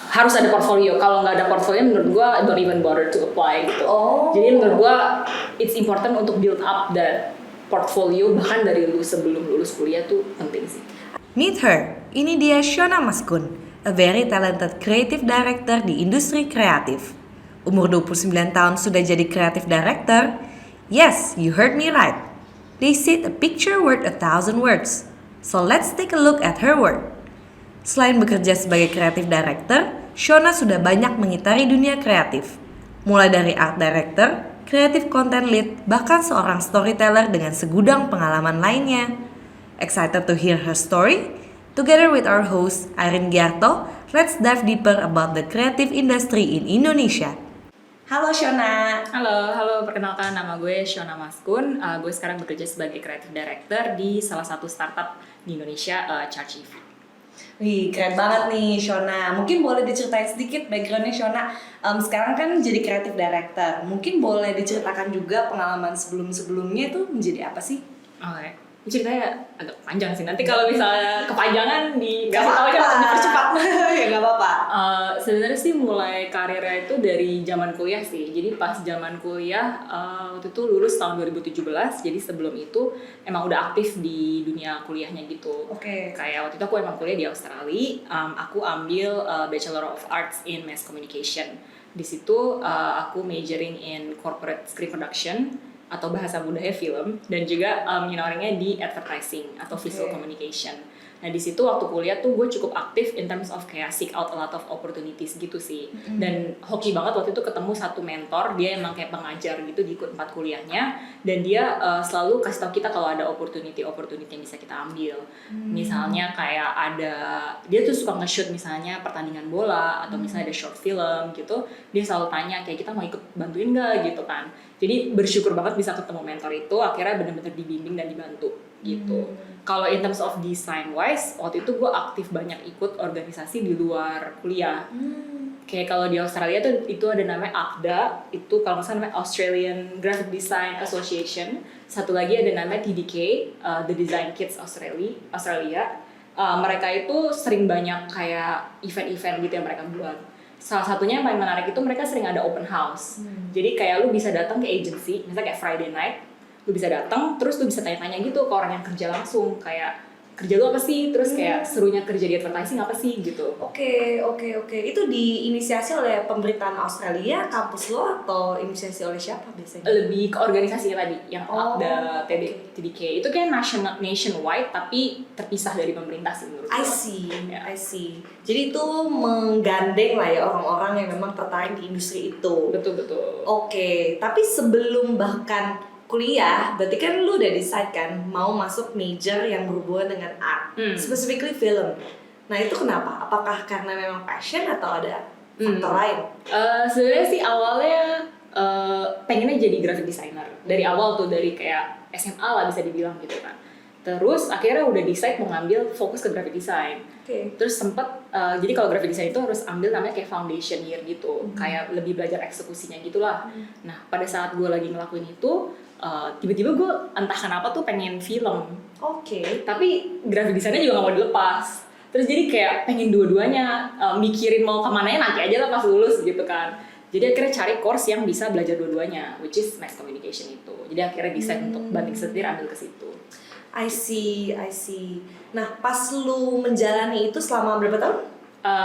harus ada portfolio. Kalau nggak ada portfolio, menurut gue don't even bother to apply gitu. Jadi menurut gue it's important untuk build up that portfolio bahkan dari lu sebelum lulus kuliah tuh penting sih. Meet her, ini dia Shona Maskun, a very talented creative director di industri kreatif. Umur 29 tahun sudah jadi creative director? Yes, you heard me right. They said a picture worth 1,000 words. So let's take a look at her work. Selain bekerja sebagai creative director, Shona sudah banyak mengitari dunia kreatif. Mulai dari art director, creative content lead, bahkan seorang storyteller dengan segudang pengalaman lainnya. Excited to hear her story? Together with our host, Irene Giarto, let's dive deeper about the creative industry in Indonesia. Halo Shona. Halo, perkenalkan nama gue Shona Maskun. Gue sekarang bekerja sebagai creative director di salah satu startup di Indonesia, Charge EV. Wih, keren banget nih Shona. Mungkin boleh diceritain sedikit backgroundnya Shona. Sekarang kan jadi creative director. Mungkin boleh diceritakan juga pengalaman sebelum-sebelumnya itu menjadi apa sih? Oke. Ceritanya agak panjang sih. Nanti kalau misalnya kepanjangan Gak apa-apa, dipercepat. Ya gak apa-apa. Sebenarnya sih mulai karirnya itu dari zaman kuliah sih. Jadi pas zaman kuliah waktu itu lulus tahun 2017. Jadi sebelum itu emang udah aktif di dunia kuliahnya gitu. Oke. Kayak waktu itu aku emang kuliah di Australia. Aku ambil Bachelor of Arts in Mass Communication. Di situ aku majoring in corporate screen production atau bahasa budaya film, dan juga minoringnya di advertising atau visual communication. Nah di situ waktu kuliah tuh gue cukup aktif in terms of kayak seek out a lot of opportunities gitu sih. Dan hoki banget waktu itu ketemu satu mentor, dia emang kayak pengajar gitu di 4 kuliahnya, dan dia selalu kasih tau kita kalau ada opportunity yang bisa kita ambil. Misalnya kayak ada, dia tuh suka nge-shoot misalnya pertandingan bola atau misalnya ada short film gitu, dia selalu tanya kayak kita mau ikut bantuin gak gitu kan. Jadi bersyukur banget bisa ketemu mentor itu, akhirnya benar-benar dibimbing dan dibantu gitu. Kalau in terms of design wise, waktu itu gue aktif banyak ikut organisasi di luar kuliah. Kayak kalau di Australia tuh itu ada namanya ACDA, itu kalau nggak salah namanya Australian Graphic Design Association. Satu lagi ada namanya TDK, The Design Kids Australia. Mereka itu sering banyak kayak event-event gitu yang mereka buat. Salah satunya yang paling menarik itu mereka sering ada open house. Jadi kayak lu bisa datang ke agency, misalnya kayak Friday night, lu bisa datang, terus lu bisa tanya-tanya gitu ke orang yang kerja langsung, kayak kerja lu apa sih, terus kayak serunya kerja di advertising apa sih gitu. Oke. Itu diinisiasi oleh pemerintahan Australia, kampus lo, atau inisiasi oleh siapa biasanya? Lebih ke organisasi tadi, yang ada TDK. Itu kayak nationwide tapi terpisah dari pemerintah sih menurut gue. I see. Jadi itu menggandeng lah ya orang-orang yang memang tertarik di industri itu. Betul. Oke, tapi sebelum bahkan kuliah, berarti kan lu udah decide kan mau masuk major yang berhubungan dengan art, specifically film. Nah itu kenapa? Apakah karena memang passion atau ada faktor lain? Sebenarnya sih awalnya pengennya jadi graphic designer dari awal tuh, dari kayak SMA lah bisa dibilang gitu kan. Terus akhirnya udah decide mau ngambil fokus ke graphic design. Terus sempet jadi kalau graphic design itu harus ambil namanya kayak foundation year gitu, kayak lebih belajar eksekusinya gitulah. Nah pada saat gue lagi ngelakuin itu, tiba-tiba gue entah kenapa tuh pengen film. Tapi graphic desainnya juga gak mau dilepas. Terus jadi kayak pengen dua-duanya, mikirin mau kemananya nanti aja lah pas lulus gitu kan. Jadi akhirnya cari course yang bisa belajar dua-duanya, which is mass communication itu. Jadi akhirnya decide untuk banting setir ambil ke situ. I see. Nah pas lu menjalani itu selama berapa tahun?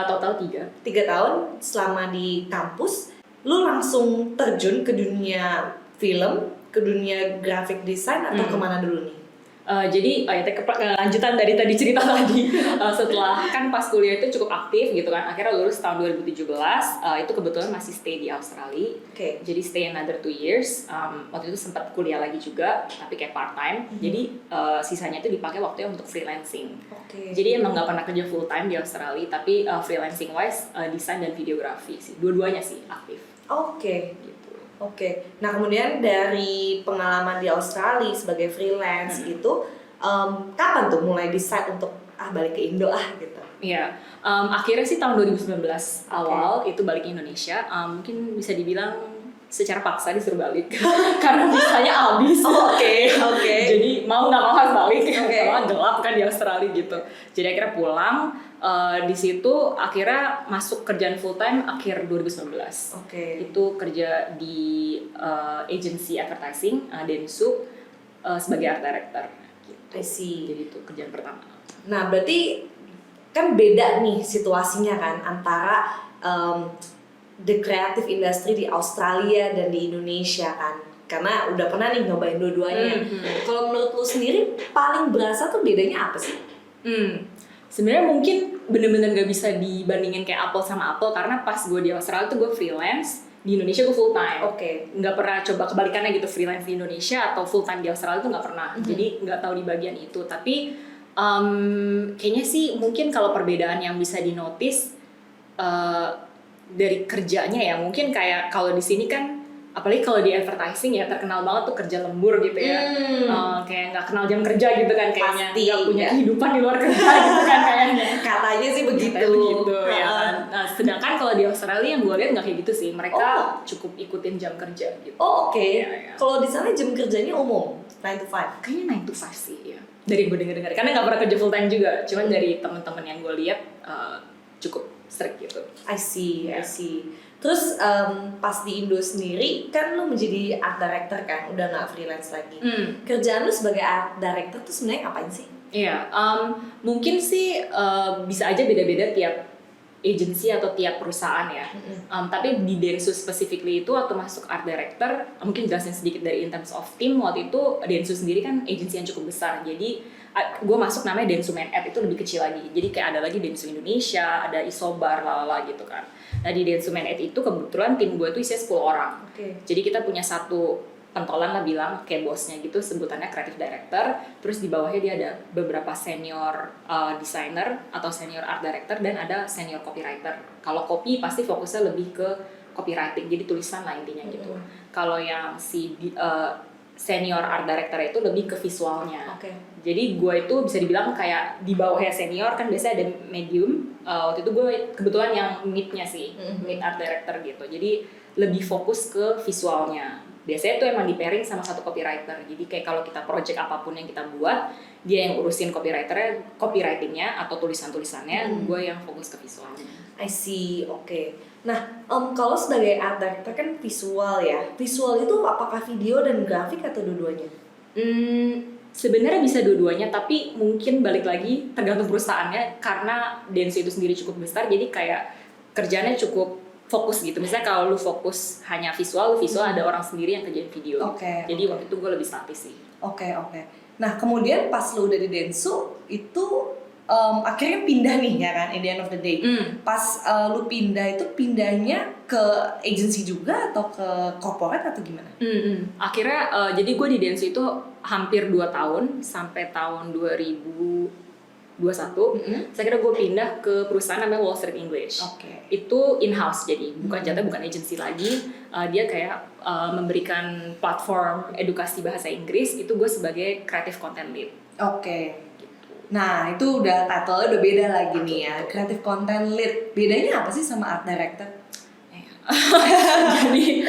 Total 3 tahun selama di kampus. Lu langsung terjun ke dunia film, ke dunia graphic design, atau kemana dulu nih? Jadi lanjutan dari tadi cerita tadi, setelah kan pas kuliah itu cukup aktif gitu kan, akhirnya lulus tahun 2017, itu kebetulan masih stay di Australia. Jadi stay another 2 years. Waktu itu sempat kuliah lagi juga tapi kayak part time. Jadi sisanya itu dipakai waktunya untuk freelancing. Jadi emang nggak pernah kerja full time di Australia, tapi freelancing wise desain dan videografi sih, dua-duanya sih aktif. Nah kemudian dari pengalaman di Australia sebagai freelance gitu, kapan tuh mulai decide untuk balik ke Indo gitu? Iya, akhirnya sih tahun 2019 awal itu balik ke Indonesia. Mungkin bisa dibilang secara paksa disuruh balik karena visanya habis. Jadi mau nggak mau harus balik, karena gelap kan di Australia gitu. Jadi akhirnya pulang. Di situ akhirnya masuk kerjaan full time akhir 2019. Itu kerja di agency advertising Dentsu sebagai art director gitu. I see. Jadi itu kerjaan pertama. Nah, berarti kan beda nih situasinya kan antara the creative industry di Australia dan di Indonesia kan, karena udah pernah nih nyobain dua-duanya. Kalau menurut lu sendiri paling berasa tuh bedanya apa sih? Sebenarnya mungkin bener-bener gak bisa dibandingin kayak apple sama apple, karena pas gue di Australia tuh gue freelance, di Indonesia gue full time. Nggak pernah coba kebalikannya gitu, freelance di Indonesia atau full time di Australia tuh nggak pernah. Jadi nggak tahu di bagian itu. Tapi kayaknya sih mungkin kalau perbedaan yang bisa dinotis dari kerjanya ya, mungkin kayak kalau di sini kan, apalagi kalau di advertising ya terkenal banget tuh kerja lembur gitu ya. Kayak nggak kenal jam kerja gitu kan, kayaknya nggak punya kehidupan di luar kerja gitu kan kayaknya. Katanya sih begitu. Ya kan. Nah, sedangkan kalau di Australia yang gue lihat nggak kayak gitu sih, mereka cukup ikutin jam kerja gitu. Ya. Kalau di sana jam kerjanya umum 9 to 5? Kayaknya 9 to 5 sih ya. Dari gue dengar, karena nggak pernah kerja full time juga, cuman dari teman-teman yang gue lihat cukup strict gitu. I see. Terus pas di Indo sendiri kan lu menjadi art director kan, udah nggak freelance lagi. Kerjaan lu sebagai art director tuh sebenarnya ngapain sih? Iya, mungkin sih bisa aja beda-beda tiap agency atau tiap perusahaan ya. Tapi di Dentsu specifically itu waktu masuk art director, mungkin jelasin sedikit dari in terms of team. Waktu itu Dentsu sendiri kan agency yang cukup besar, jadi gue masuk namanya Dentsu Main Art, itu lebih kecil lagi. Jadi kayak ada lagi Dentsu Indonesia, ada Isobar, lalala gitu kan. Nah di Dentsu Main Art itu kebetulan tim gue tuh isinya 10 orang. Jadi kita punya satu pentolan lah bilang kayak bosnya gitu, sebutannya creative director. Terus di bawahnya dia ada beberapa senior designer atau senior art director, dan ada senior copywriter. Kalau copy pasti fokusnya lebih ke copywriting, jadi tulisan lah intinya gitu. Kalau yang si senior art director itu lebih ke visualnya. Jadi gue itu bisa dibilang kayak di bawahnya senior kan biasanya ada medium. Waktu itu gue kebetulan yang mid-nya sih, mid art director gitu. Jadi lebih fokus ke visualnya. Biasanya tuh emang di pairing sama satu copywriter. Jadi kayak kalau kita project apapun yang kita buat, dia yang urusin copywritingnya atau tulisan-tulisannya, gue yang fokus ke visualnya. I see, Nah, kalau sebagai art director kan visual ya. Visual itu apakah video dan grafik atau dua-duanya? Sebenarnya bisa dua-duanya, tapi mungkin balik lagi tergantung perusahaannya, karena Dentsu itu sendiri cukup besar, jadi kayak kerjanya cukup fokus gitu. Misalnya kalau lu fokus hanya visual ada orang sendiri yang kerjain video. Jadi waktu itu gue lebih statis sih. Nah, kemudian pas lu udah di Dentsu itu akhirnya pindah nih ya kan, in the end of the day. Pas lu pindah itu pindahnya ke agency juga atau ke corporate atau gimana? Akhirnya jadi gue di Dentsu itu hampir 2 tahun sampai tahun 2021. Saya kira gue pindah ke perusahaan namanya Wall Street English. Itu in-house, jadi bukan agency lagi. Dia kayak memberikan platform edukasi bahasa Inggris. Itu gue sebagai creative content lead. Nah, itu udah title-nya udah beda lagi nih ya. Creative content lead. Bedanya apa sih sama art director? Jadi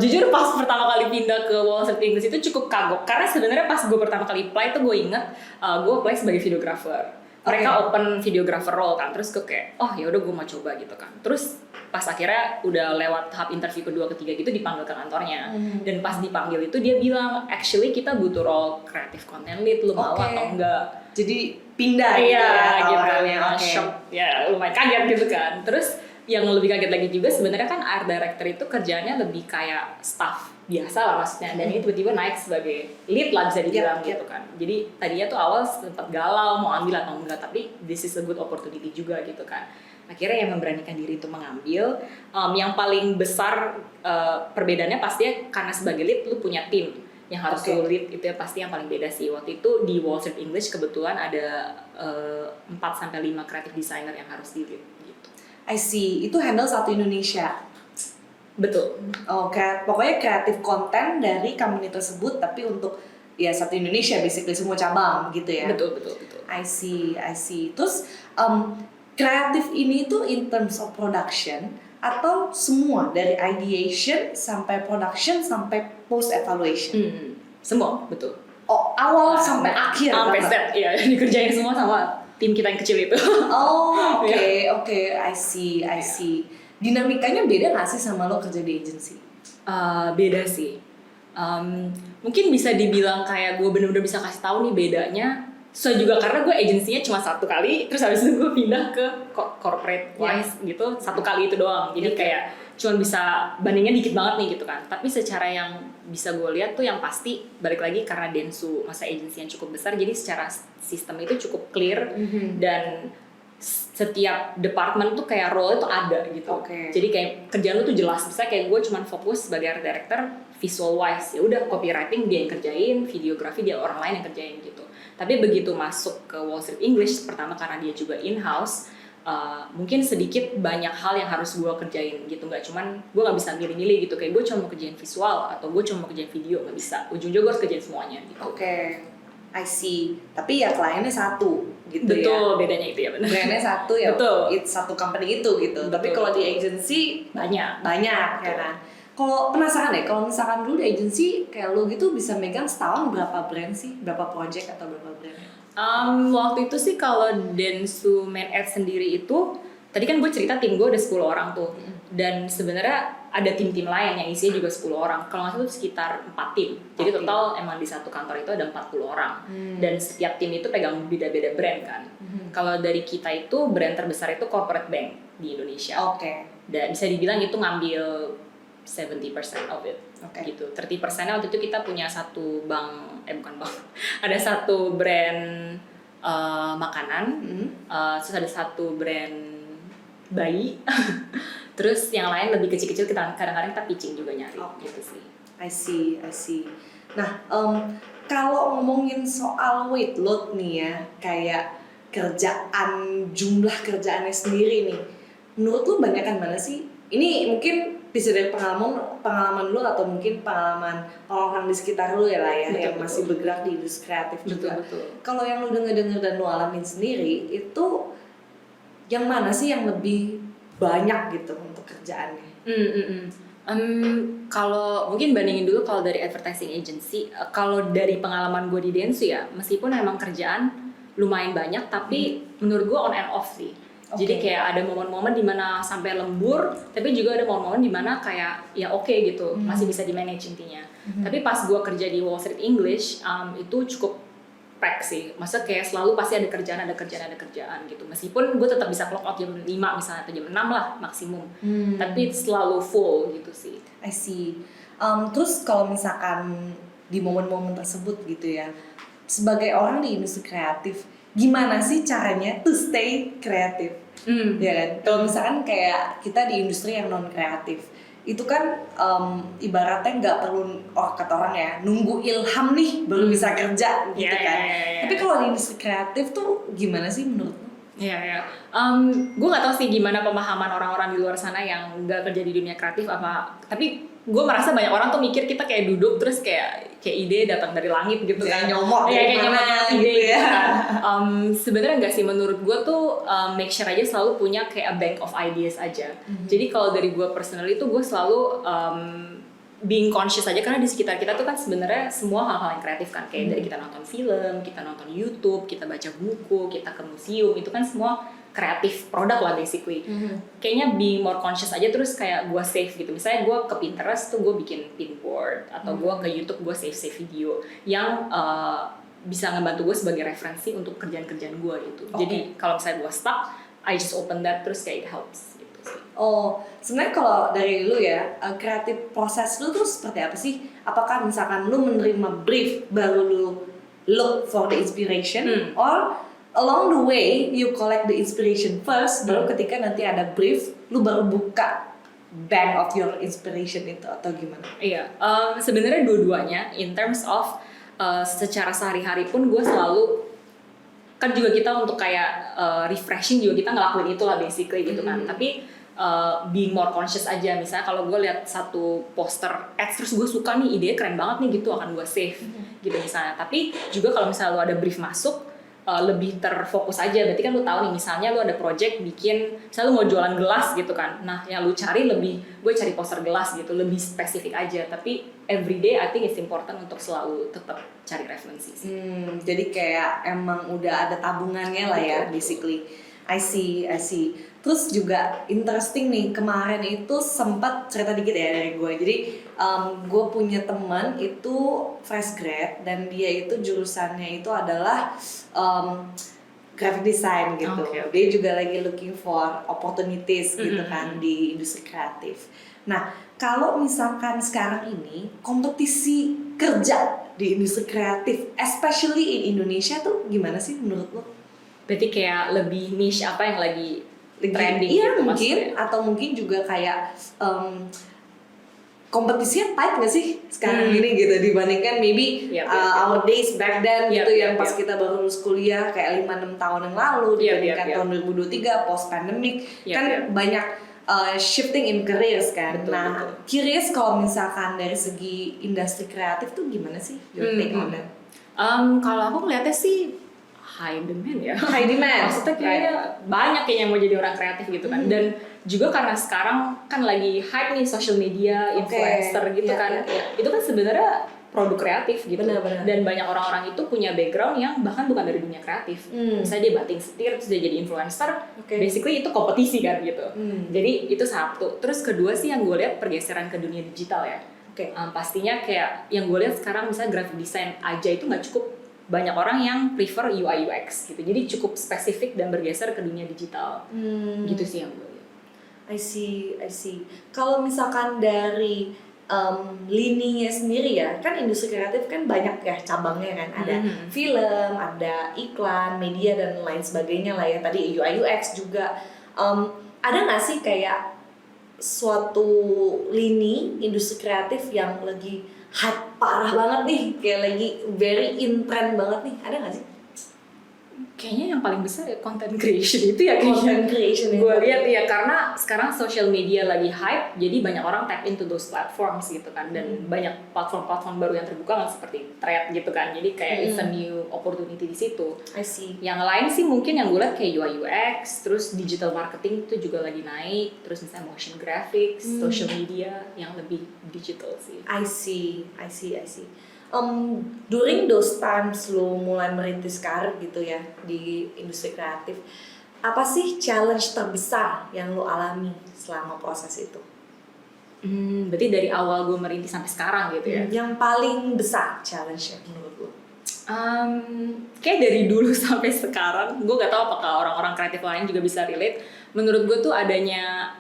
jujur pas pertama kali pindah ke Wall Street English itu cukup kagok, karena sebenarnya pas gue pertama kali apply itu gue inget gue apply sebagai videographer. Mereka open videographer role kan, terus gue kayak ya udah gue mau coba gitu kan. Terus pas akhirnya udah lewat tahap interview kedua ketiga gitu dipanggil ke kantornya. Dan pas dipanggil itu dia bilang actually kita butuh role creative content lead, lu mau atau enggak. Jadi pindah gitu ya tawarannya. Shock ya, lumayan kaget gitu kan. Terus yang lebih kaget lagi juga sebenarnya kan art director itu kerjanya lebih kayak staff biasa lah maksudnya, dan ini tiba-tiba naik sebagai lead lah bisa dibilang gitu kan. Jadi tadinya tuh awal sempat galau mau ambil atau enggak, tapi this is a good opportunity juga gitu kan. Akhirnya yang memberanikan diri itu mengambil. Yang paling besar perbedaannya pastinya karena sebagai lead lu punya tim yang harus lu lead, itu pasti yang paling beda sih. Waktu itu di Wall Street English kebetulan ada 4-5 creative designer yang harus di lead gitu. I see, itu handle satu Indonesia. Betul. Pokoknya kreatif konten dari company tersebut, tapi untuk ya satu Indonesia basically semua cabang gitu ya. Betul. I see. Terus kreatif ini tuh in terms of production atau semua dari ideation sampai production sampai post evaluation? Semua, betul. Awal sampai akhir. Sampai set, iya dikerjain semua sama. tim kita yang kecil itu. Oh, oke, I see. Dinamikanya beda nggak sih sama lo kerja di agency? Beda sih. Mungkin bisa dibilang kayak gue bener-bener bisa kasih tahu nih bedanya. So juga karena gue agensinya cuma 1 kali, terus habis itu gue pindah ke corporate wise gitu 1 kali itu doang. Jadi kayak cuma bisa bandingnya dikit banget nih gitu kan. Tapi secara yang bisa gue lihat tuh yang pasti balik lagi karena Dentsu masa agensi yang cukup besar, jadi secara sistem itu cukup clear dan setiap department tuh kayak role itu ada gitu. Jadi kayak kerjaan lu tuh jelas. Misalnya kayak gue cuman fokus sebagai art director visual wise, ya udah copywriting dia yang kerjain, videografi dia orang lain yang kerjain gitu. Tapi begitu masuk ke Wall Street English, pertama karena dia juga in-house, mungkin sedikit banyak hal yang harus gue kerjain gitu. Nggak cuman gue nggak bisa milih-milih gitu, kayak gue cuma mau kerjain visual atau gue cuma mau kerjain video, nggak bisa. Ujung-ujungnya gue harus kerjain semuanya gitu. I see. Tapi ya kliennya 1 gitu. Betul, bedanya itu ya benar. Kliennya 1 ya. Betul. It's 1 company itu gitu. Betul. Tapi kalau di agency banyak ya kan. Kalau penasaran deh, kalau misalkan dulu di agency kayak lo gitu bisa megang setahun berapa brand sih? Berapa project atau berapa brand? Waktu itu sih kalau Dentsu Main Ad sendiri itu, tadi kan gue cerita tim gue ada 10 orang tuh. Dan sebenarnya ada tim-tim lain yang isinya juga 10 orang. Kalau nggak salah itu sekitar 4 tim. Jadi total emang di satu kantor itu ada 40 orang. Dan setiap tim itu pegang beda-beda brand kan. Kalau dari kita itu brand terbesar itu Corporate Bank di Indonesia. Dan bisa dibilang itu ngambil 70% of it. Gitu. 30%-nya waktu itu kita punya satu bank, bukan bank. Ada satu brand makanan. Terus ada satu brand bayi. Terus yang lain lebih kecil-kecil, kita kadang-kadang kita pitching juga nyari gitu sih. I see. Nah, kalau ngomongin soal weight load nih ya, kayak jumlah kerjaannya sendiri nih, menurut lu banyakan mana sih? Ini mungkin bisa dari pengalaman lu atau mungkin pengalaman orang-orang di sekitar lu ya lah ya, yang masih bergerak di industri kreatif juga. Kalau yang lu denger dan lu alamin sendiri, itu yang mana sih yang lebih banyak gitu untuk kerjaannya? Kalau mungkin bandingin dulu kalau dari advertising agency, kalau dari pengalaman gue di Dentsu ya, meskipun emang kerjaan lumayan banyak, tapi menurut gue on and off sih. Jadi kayak ada momen-momen dimana sampai lembur, tapi juga ada momen-momen dimana kayak ya oke gitu, masih bisa di manage intinya. Tapi pas gue kerja di Wall Street English, itu cukup pack sih, maksudnya kayak selalu pasti ada kerjaan gitu. Meskipun gue tetap bisa clock out jam 5 misalnya atau jam 6 lah maksimum, tapi selalu full gitu sih. I see. Terus kalau misalkan di momen-momen tersebut gitu ya, sebagai orang di industri kreatif, gimana sih caranya to stay kreatif? Ya kan? Kalau misalkan kayak kita di industri yang non kreatif, itu kan ibaratnya nggak perlu kata orang ya nunggu ilham nih baru bisa kerja gitu kan. Tapi kalau di industri kreatif tuh gimana sih menurut lo? Gue nggak tahu sih gimana pemahaman orang-orang di luar sana yang nggak kerja di dunia kreatif apa. Tapi gue merasa banyak orang tuh mikir kita kayak duduk terus kayak ide datang dari langit gitu kan. Nyomot kayak nyomot ide gitu ya. Sebenarnya nggak sih, menurut gue tuh make sure aja selalu punya kayak a bank of ideas aja. Jadi kalau dari gue personally tuh gue selalu being conscious aja, karena di sekitar kita tuh kan sebenarnya semua hal-hal yang kreatif kan, kayak dari kita nonton film, kita nonton YouTube, kita baca buku, kita ke museum, itu kan semua kreatif produk lah basically. Kayaknya being more conscious aja, terus kayak gue save gitu. Misalnya gue ke Pinterest tuh gue bikin pinboard, atau gue ke YouTube gue save video yang bisa ngebantu gue sebagai referensi untuk kerjaan-kerjaan gue gitu. Jadi kalau misalnya gue stuck, I just open that, terus kayak it helps. Sebenarnya kalau dari lu ya, kreatif proses lu tuh seperti apa sih? Apakah misalkan lu menerima brief baru lu look for the inspiration, or along the way you collect the inspiration first, baru ketika nanti ada brief lu baru buka bank of your inspiration itu, atau gimana? Iya, sebenarnya dua-duanya. In terms of secara sehari-hari pun gue selalu, kan juga kita untuk kayak refreshing juga kita ngelakuin itulah basically gitu kan. Tapi being more conscious aja, misalnya kalau gue lihat satu poster ads terus gue suka nih, ide keren banget nih gitu, akan gue save gitu misalnya. Tapi juga kalau misalnya lo ada brief masuk, lebih terfokus aja. Berarti kan lu tahu nih, misalnya lu ada project bikin, misalnya lu mau jualan gelas gitu kan. Nah, yang lu cari lebih, gue cari poster gelas gitu, lebih spesifik aja. Tapi everyday I think it's important untuk selalu tetap cari referensi sih. Jadi kayak emang udah ada tabungannya lah ya, basically. I see. Terus juga interesting nih, kemarin itu sempat cerita dikit ya dari gue. Jadi gue punya teman itu fresh grad dan dia itu jurusannya itu adalah graphic design gitu. Okay. Dia juga lagi looking for opportunities gitu kan di industri kreatif. Nah, kalau misalkan sekarang ini kompetisi kerja di industri kreatif, especially in Indonesia tuh gimana sih menurut lo? Berarti kayak lebih niche apa yang lagi trending iya gitu mungkin maksudnya. atau mungkin juga kayak kompetisinya tight nggak sih sekarang ini gitu dibandingkan maybe our days back then gitu yang pas kita baru lulus kuliah kayak 5-6 tahun yang lalu dibandingkan tahun 2023 post pandemic kan banyak shifting in careers kan. Betul. Curious kalau misalkan dari segi industri kreatif tuh gimana sih your take on that? Kalau aku ngeliatnya sih high demand ya. High demand. Maksudnya kayaknya banyak yang mau jadi orang kreatif gitu kan. Dan juga karena sekarang kan lagi hype nih social media, influencer gitu kan. Itu kan sebenarnya produk kreatif gitu. Benar. Dan banyak orang-orang itu punya background yang bahkan bukan dari dunia kreatif. Misalnya dia banting setir terus dia jadi influencer. Basically itu kompetisi kan gitu. Jadi itu satu. Terus kedua sih yang gue lihat pergeseran ke dunia digital ya. Pastinya kayak yang gue lihat sekarang misalnya graphic design aja itu nggak cukup. Banyak orang yang prefer UI UX gitu, jadi cukup spesifik dan bergeser ke dunia digital, gitu sih yang gue lihat. I see. Kalau misalkan dari lininya sendiri ya, kan industri kreatif kan banyak ya cabangnya kan, ada film, ada iklan, media dan lain sebagainya lah ya. Tadi UI UX juga, ada nggak sih kayak suatu lini industri kreatif yang lagi hype parah banget nih, kayak lagi very in trend banget nih, ada nggak sih? Kayaknya yang paling besar ya content creation itu ya kayaknya. Content creation gue lihat ya karena sekarang social media lagi hype, jadi banyak orang tap into those platforms gitu kan, dan banyak platform-platform baru yang terbuka kan seperti Thread gitu kan, jadi kayak it's a new opportunity di situ. I see. Yang lain sih mungkin yang gue lihat kayak UI UX, terus digital marketing itu juga lagi naik, terus misalnya motion graphics, social media yang lebih digital sih. I see. During those times lu mulai merintis karir gitu ya di industri kreatif, apa sih challenge terbesar yang lu alami selama proses itu? Berarti dari awal gue merintis sampai sekarang gitu ya? Yang paling besar challenge-nya menurut lu? Kayak dari dulu sampai sekarang, gue gak tahu apakah orang-orang kreatif lain juga bisa relate. Menurut gue tuh adanya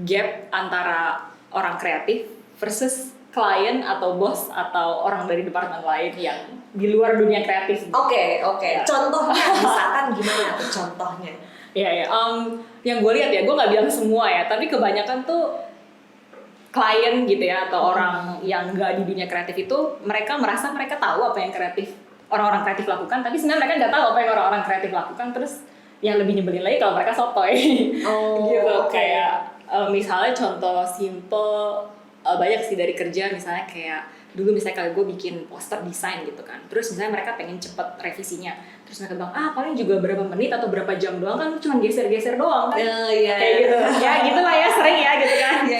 gap antara orang kreatif versus klien atau bos atau orang dari departemen lain yang di luar dunia kreatif. Oke. Ya. Contohnya misalkan gimana tuh contohnya? Iya. Yang gue lihat ya, gue nggak bilang semua ya, tapi kebanyakan tuh klien gitu ya atau orang yang nggak di dunia kreatif itu mereka merasa mereka tahu apa yang orang-orang kreatif lakukan, tapi sebenarnya mereka nggak tahu apa yang orang-orang kreatif lakukan. Terus yang lebih nyebelin lagi kalau mereka sotoy. Gitu. Kayak misalnya contoh simple. Banyak sih dari kerja, misalnya kayak dulu misalnya kalau gue bikin poster desain gitu kan, terus misalnya mereka pengen cepet revisinya, terus mereka bilang paling juga berapa menit atau berapa jam doang kan, cuma geser-geser doang kan, kayak gitu ya, gitu lah ya, sering ya gitu kan. Iya.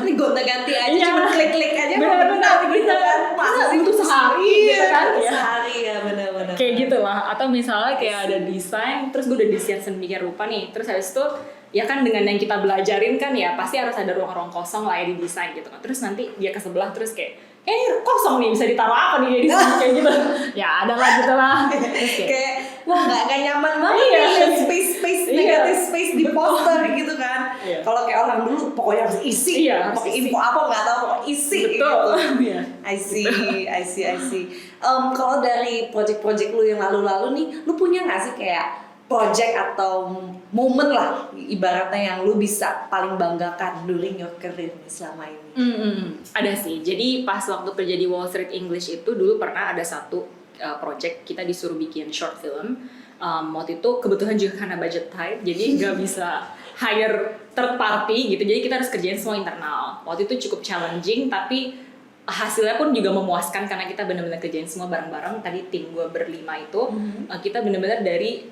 Ini gonta-ganti aja, cuma klik-klik aja bener gitu kan, masa untuk sehari gitu kan, sehari ya benar. Kayak gitu lah. Atau misalnya kayak ada desain, terus gue udah desain sedemikian rupa nih, terus habis itu ya kan dengan yang kita belajarin kan ya pasti harus ada ruang-ruang kosong lah ya di desain gitu kan. Terus nanti dia ke sebelah terus kayak ini kosong nih, bisa ditaruh apa nih di sini kayak gitu. Ya ada lah gitu lah. Kayak wah nggak nyaman banget nih space negatif space di poster gitu kan. Kalau kayak orang dulu pokoknya harus isi, pakai info apa nggak tahu, pokoknya isi. Betul. Gitu. I see. Kalau dari project-project lu yang lalu-lalu nih, lu punya nggak sih kayak project atau momen lah ibaratnya yang lu bisa paling banggakan during your career selama ini? Ada sih. Jadi pas waktu kerja di Wall Street English itu dulu pernah ada satu project kita disuruh bikin short film. Waktu itu kebetulan juga karena budget tight, jadi nggak bisa hire third party gitu. Jadi kita harus kerjain semua internal. Waktu itu cukup challenging, tapi hasilnya pun juga memuaskan karena kita benar-benar kerjain semua bareng-bareng. Tadi tim gue berlima itu kita benar-benar dari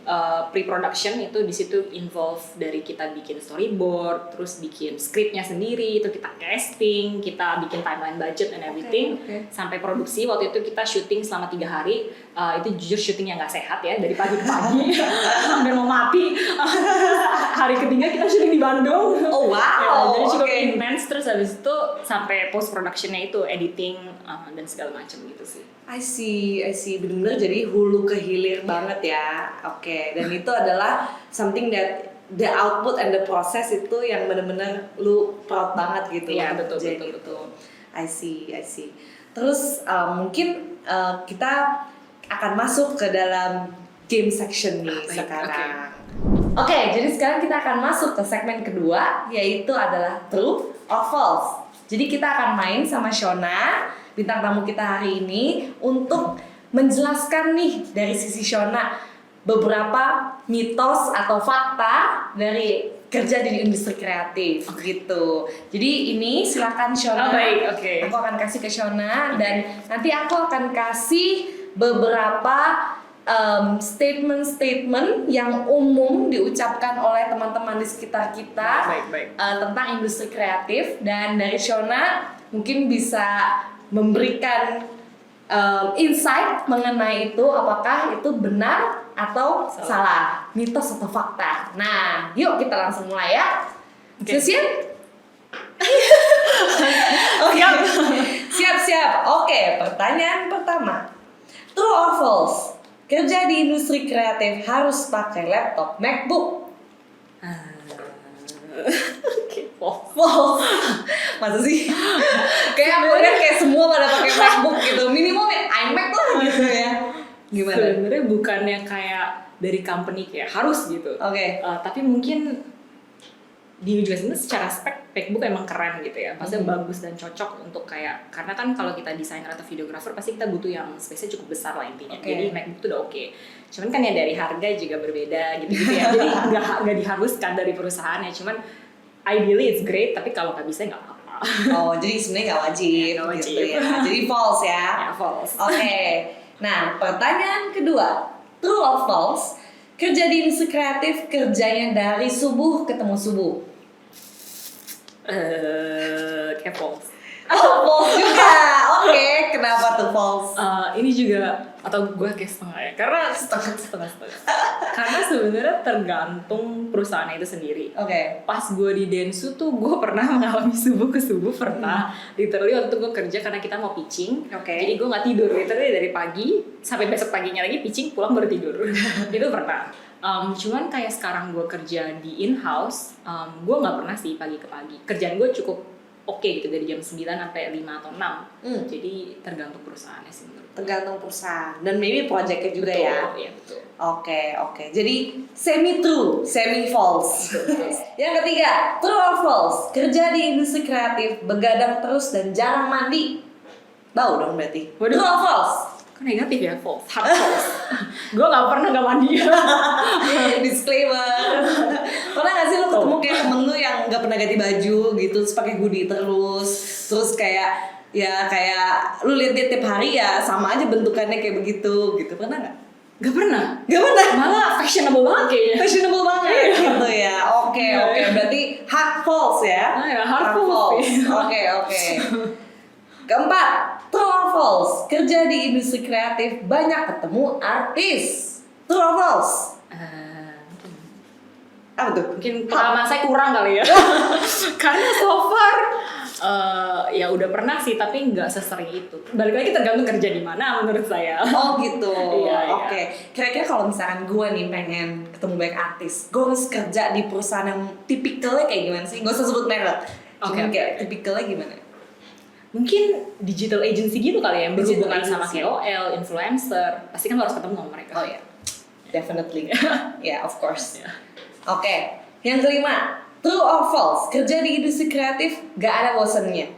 pre-production itu di situ involve dari kita bikin storyboard, terus bikin skripnya sendiri, itu kita casting, kita bikin timeline budget and everything, sampai produksi. Waktu itu kita syuting selama 3 hari. Itu jujur syuting yang nggak sehat ya, dari pagi ke pagi sampai mau mati. Hari ketiga kita syuting di Bandung. Oh wow. Ya, jadi cukup intens. Terus habis itu sampai post productionnya itu editing dan segala macam gitu sih. I see, benar-benar jadi hulu ke hilir banget ya. Oke, dan itu adalah something that the output and the process itu yang benar-benar lu proud banget gitu. Iya, betul. I see. Terus mungkin kita akan masuk ke dalam game section nih sekarang. Oke, jadi sekarang kita akan masuk ke segmen kedua, yaitu adalah True or False. Jadi kita akan main sama Shona, bintang tamu kita hari ini, untuk menjelaskan nih dari sisi Shona beberapa mitos atau fakta dari kerja di industri kreatif gitu. Jadi ini silakan Shona. Oke. Aku akan kasih ke Shona dan nanti aku akan kasih beberapa statement-statement yang umum diucapkan oleh teman-teman di sekitar kita tentang industri kreatif, dan dari Shona mungkin bisa memberikan insight mengenai itu, apakah itu benar atau salah, mitos atau fakta. Nah, yuk kita langsung mulai ya. Siap? Siap. Oke, pertanyaan pertama. True or false? Kerja di industri kreatif harus pakai laptop MacBook. False. Masa sih? Kayak semua pada pakai MacBook gitu. Minimal iMac lah gitu ya. Gimana? Sebenarnya bukannya kayak dari company kayak harus gitu. Oke. Tapi mungkin di juga sebenarnya secara spek MacBook emang keren gitu ya, maksudnya bagus dan cocok untuk kayak, karena kan kalau kita desainer atau videographer pasti kita butuh yang space-nya cukup besar lah intinya. Jadi MacBook tuh udah oke. Cuman kan ya dari harga juga berbeda gitu ya. Jadi nggak diharuskan dari perusahaannya. Cuman ideally it's great, tapi kalau nggak bisa nggak apa-apa. Oh, jadi sebenarnya nggak wajib, gitu ya. Jadi false ya. Ya, false. Oke. Nah, pertanyaan kedua, true or false? Kerja di industri kreatif kerjanya dari subuh ketemu subuh. Kayak false. Oh, false juga. Oke, kenapa tuh false? Ini juga, atau gue kayak setengah ya, karena setengah. Karena sebenarnya tergantung perusahaannya itu sendiri. Oke. Pas gue di Dentsu tuh gue pernah mengalami subuh ke subuh, pernah. Literally waktu itu gue kerja karena kita mau pitching. Jadi gue nggak tidur, literally dari pagi sampai besok paginya lagi pitching, pulang baru tidur. Itu pernah. Cuman kayak sekarang gue kerja di in-house, gue nggak pernah sih pagi ke pagi. Kerjaan gue cukup oke gitu, dari jam 9 sampai 5 atau 6. Jadi tergantung perusahaannya sih menurut gue. Tergantung perusahaan dan maybe projectnya juga ya. Iya, betul. Oke. Jadi semi true, semi false. Yang ketiga, true or false? Kerja di industri kreatif begadang terus dan jarang mandi. Bau dong berarti. Waduh. True or false? Kan negatif ya, false, hard false. Gue nggak pernah nggak mandi. Disclaimer. Pernah nggak sih lo ketemu kayak temen lu yang nggak pernah ganti baju gitu, terus pakai hoodie terus kayak lu lihat dia tiap hari ya sama aja bentukannya kayak begitu gitu, pernah nggak? Gak pernah. Malah fashionable banget kayaknya. Fashionable banget gitu ya. Oke. Berarti hard false ya. Hard false. Oke. Keempat, true or false? Kerja di industri kreatif banyak ketemu artis. True or false? Apa tuh? Mungkin pengalaman saya kurang kali ya. Karena so far ya udah pernah sih, tapi nggak sesering itu. Balik lagi tergantung kerja di mana menurut saya. Oh gitu. Iya. Oke. Kira-kira kalau misalkan gue nih pengen ketemu banyak artis, gue harus kerja di perusahaan yang tipikalnya kayak gimana sih? Gak usah sebut merek. Cuman kayak tipikalnya gimana? Mungkin digital agency gitu kali ya, yang berhubungan sama agency. KOL, influencer. Pasti kan lo harus ketemu sama mereka. Oh ya, definitely. Yeah, of course. Yeah. Oke. Yang kelima, true or false? Kerja di industri kreatif gak ada bosannya.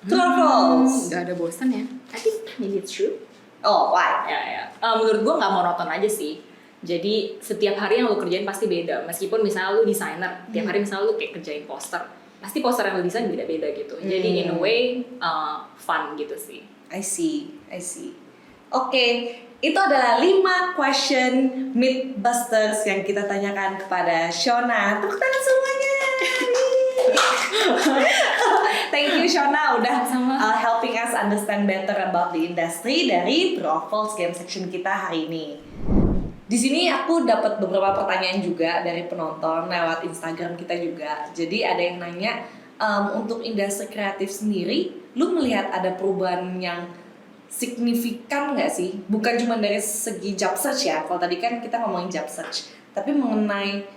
True or false? Gak ada bosan ya. I think maybe it's true. Oh, why? Ya. Menurut gue nggak monoton aja sih. Jadi setiap hari yang lo kerjain pasti beda. Meskipun misalnya lo desainer, tiap hari misalnya lo kayak kerjain poster, pasti poster yang lo desain beda-beda gitu. Jadi in a way fun gitu sih. I see. Oke, itu adalah 5 question Mythbusters yang kita tanyakan kepada Shona. Tepuk tangan semuanya. Thank you Shona udah helping us understand better about the industry dari True or False game section kita hari ini. Di sini aku dapat beberapa pertanyaan juga dari penonton lewat Instagram kita juga. Jadi ada yang nanya, untuk industri kreatif sendiri, lu melihat ada perubahan yang signifikan nggak sih? Bukan cuma dari segi job search ya. Kalau tadi kan kita ngomongin job search, tapi mengenai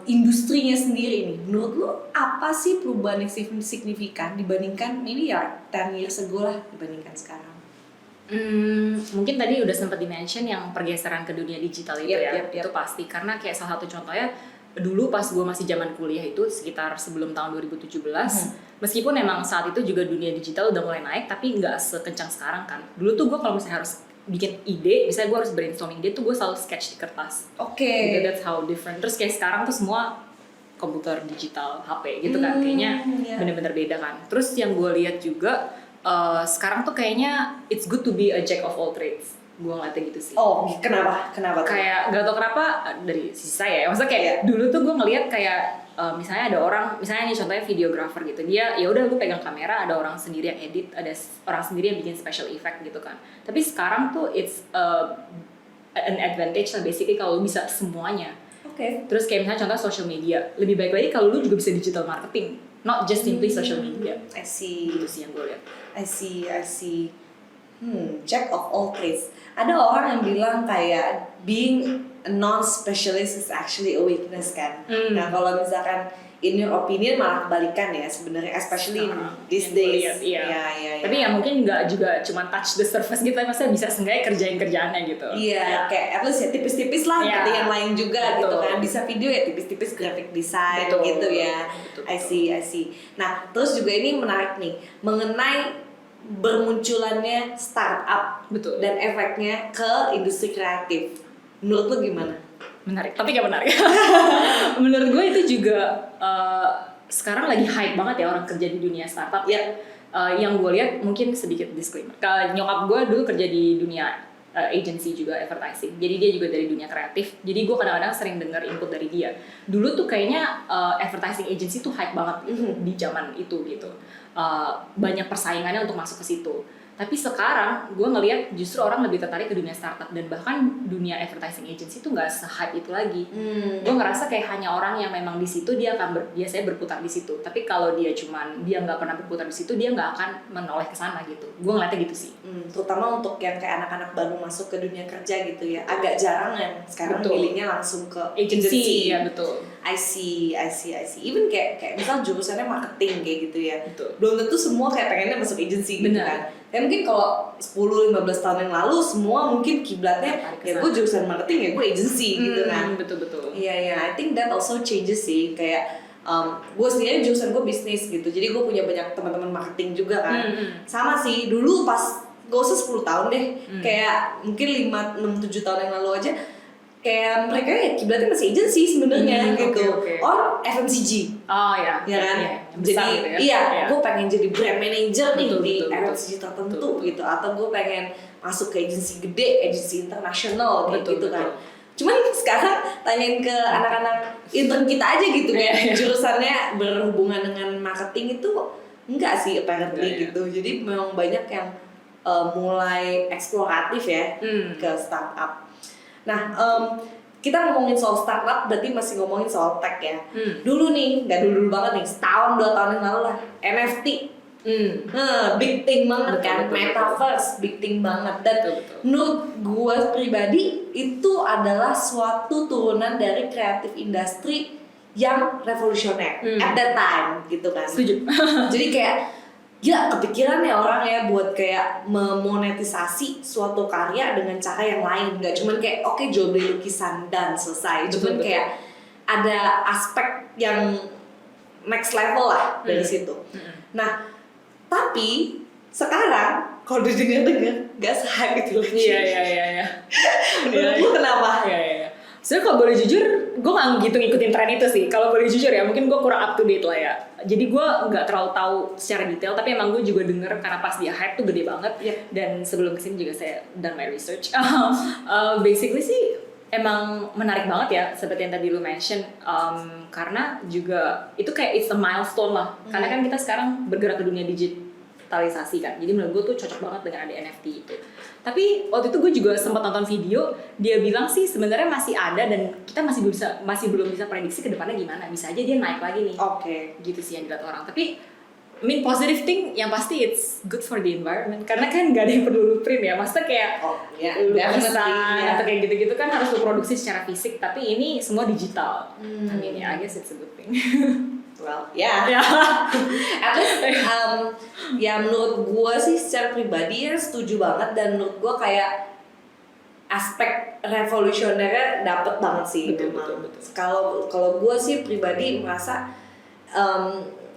industrinya sendiri nih. Menurut lu apa sih perubahan yang signifikan dibandingkan ini ya 10 years ago lah dibandingkan sekarang? Mungkin tadi udah sempat di-mention yang pergeseran ke dunia digital itu Yep. Itu pasti, karena kayak salah satu contohnya dulu pas gue masih zaman kuliah itu sekitar sebelum tahun 2017, meskipun memang saat itu juga dunia digital udah mulai naik, tapi nggak sekencang sekarang kan. Dulu tuh gue kalau misalnya harus bikin ide, misalnya gue harus brainstorming ide tuh gue selalu sketch di kertas. Gitu, that's how different. Terus kayak sekarang tuh semua komputer digital, HP gitu kan, kayaknya bener-bener beda kan. Terus yang gue lihat juga sekarang tuh kayaknya it's good to be a jack of all trades. Gue ngeliatnya gitu sih. Oh, kenapa? Kayak gak tau kenapa dari sisi saya ya. Maksudnya kayak dulu tuh gue ngeliat kayak misalnya ada orang, misalnya nih contohnya videographer gitu. Dia ya udah gue pegang kamera, ada orang sendiri yang edit, ada orang sendiri yang bikin special effect gitu kan. Tapi sekarang tuh it's an advantage lah basically kalau lu bisa semuanya. Terus kayak misalnya contoh social media, lebih baik lagi kalau lu juga bisa digital marketing, not just simply social media. I see. Gitu sih yang gue lihat. I see. Jack of all trades. Ada orang yang bilang kayak being a non-specialist is actually a weakness kan. Nah kalau misalkan in your opinion malah kebalikan ya sebenarnya, especially these days. Iya. Tapi ya mungkin nggak juga cuma touch the surface gitu, maksudnya bisa seenggaknya kerjain kerjaannya gitu. Iya, kayak at least ya tipis-tipis lah kata yang lain juga gitu kan. Bisa video ya tipis-tipis graphic design gitu ya. Betul. I see. Nah terus juga ini menarik nih mengenai bermunculannya startup dan efeknya ke industri kreatif. Menurut lo gimana? Menarik, tapi gak menarik. Menurut gue itu juga sekarang lagi hype banget ya orang kerja di dunia startup. Yang gue lihat mungkin sedikit disclaimer. Nyokap gue dulu kerja di dunia agency juga advertising. Jadi dia juga dari dunia kreatif. Jadi gue kadang-kadang sering dengar input dari dia. Dulu tuh kayaknya advertising agency tuh hype banget di zaman itu gitu. Banyak persaingannya untuk masuk ke situ. Tapi sekarang gue ngelihat justru orang lebih tertarik ke dunia startup, dan bahkan dunia advertising agency tuh nggak se-hype itu lagi. Gue ngerasa kayak hanya orang yang memang di situ dia akan biasanya berputar di situ. Tapi kalau dia nggak pernah berputar di situ, dia nggak akan menoleh ke sana gitu. Gue ngeliatnya gitu sih. Terutama untuk yang kayak anak-anak baru masuk ke dunia kerja gitu ya, agak jarang kan sekarang milihnya langsung ke agency. Iya betul. I see. Even kayak misal jurusannya marketing kayak gitu ya. Betul. Belum tentu semua kayak pengennya masuk agency gitu kan. Ya mungkin kalau 10-15 tahun yang lalu semua mungkin kiblatnya ya gue jurusan marketing ya gue agency gitu kan. Betul. Iya, I think that also changes sih. Kayak gue sendiri jurusan gue bisnis gitu. Jadi gue punya banyak teman-teman marketing juga kan. Sama sih dulu pas gak usah 10 tahun deh. Kayak mungkin 5-6-7 tahun yang lalu aja kayak mereka ya kiblatnya masih agency sebenarnya gitu. Or FMCG. Oh ya. Ya kan? Jadi gitu ya? Gue pengen jadi brand manager nih di FMCG tertentu gitu, atau gue pengen masuk ke agency gede, agency internasional gitu kan. Cuman sekarang tanyain ke anak-anak intern kita aja gitu ya, jurusannya berhubungan dengan marketing itu enggak sih apparently gitu. Jadi memang banyak yang mulai eksploratif ya ke startup. Nah, kita ngomongin soal startup berarti masih ngomongin soal tech ya. Dulu nih, nggak dulu banget nih, setahun 2 tahun yang lalu lah, NFT. Big thing banget kan, metaverse big thing banget. Dan menurut gue pribadi itu adalah suatu turunan dari kreatif industri yang revolusioner at that time gitu kan. Setuju. Jadi kayak gila kepikiran ya orang ya buat kayak memonetisasi suatu karya dengan cara yang lain, nggak cuman kayak oke, jual beli lukisan dan selesai. Cuman kayak ada aspek yang next level lah dari situ. Nah tapi sekarang kalau didengar-dengar nggak se-hype itu lagi. Iya. Menurut lu kenapa? Iya. Sebenarnya kalau boleh jujur gue nggak gitu ngikutin tren itu sih. Kalau boleh jujur ya, mungkin gue kurang up to date lah ya. Jadi gue nggak terlalu tahu secara detail, tapi emang gue juga denger karena pas dia hype tuh gede banget. Dan sebelum kesini juga saya done my research. Basically sih emang menarik banget ya, seperti yang tadi lu mention, karena juga itu kayak it's a milestone lah. Karena kan kita sekarang bergerak ke dunia digitalisasi kan, jadi menurut gue tuh cocok banget dengan ada NFT itu. Tapi waktu itu gue juga sempat nonton video, dia bilang sih sebenarnya masih ada dan kita masih belum bisa prediksi ke depannya gimana. Bisa aja dia naik lagi nih. Gitu sih yang dilihat orang. Tapi positive thing yang pasti it's good for the environment, karena kan gak ada yang perlu lu print ya. Maksudnya kayak lu pesan atau kayak gitu-gitu kan harus lu produksi secara fisik, tapi ini semua digital. I mean I guess it's a good thing. Well, at least ya menurut gue sih secara pribadi ya setuju banget, dan menurut gue kayak aspek revolusionernya dapet banget sih. Betul. Kalau gue sih pribadi merasa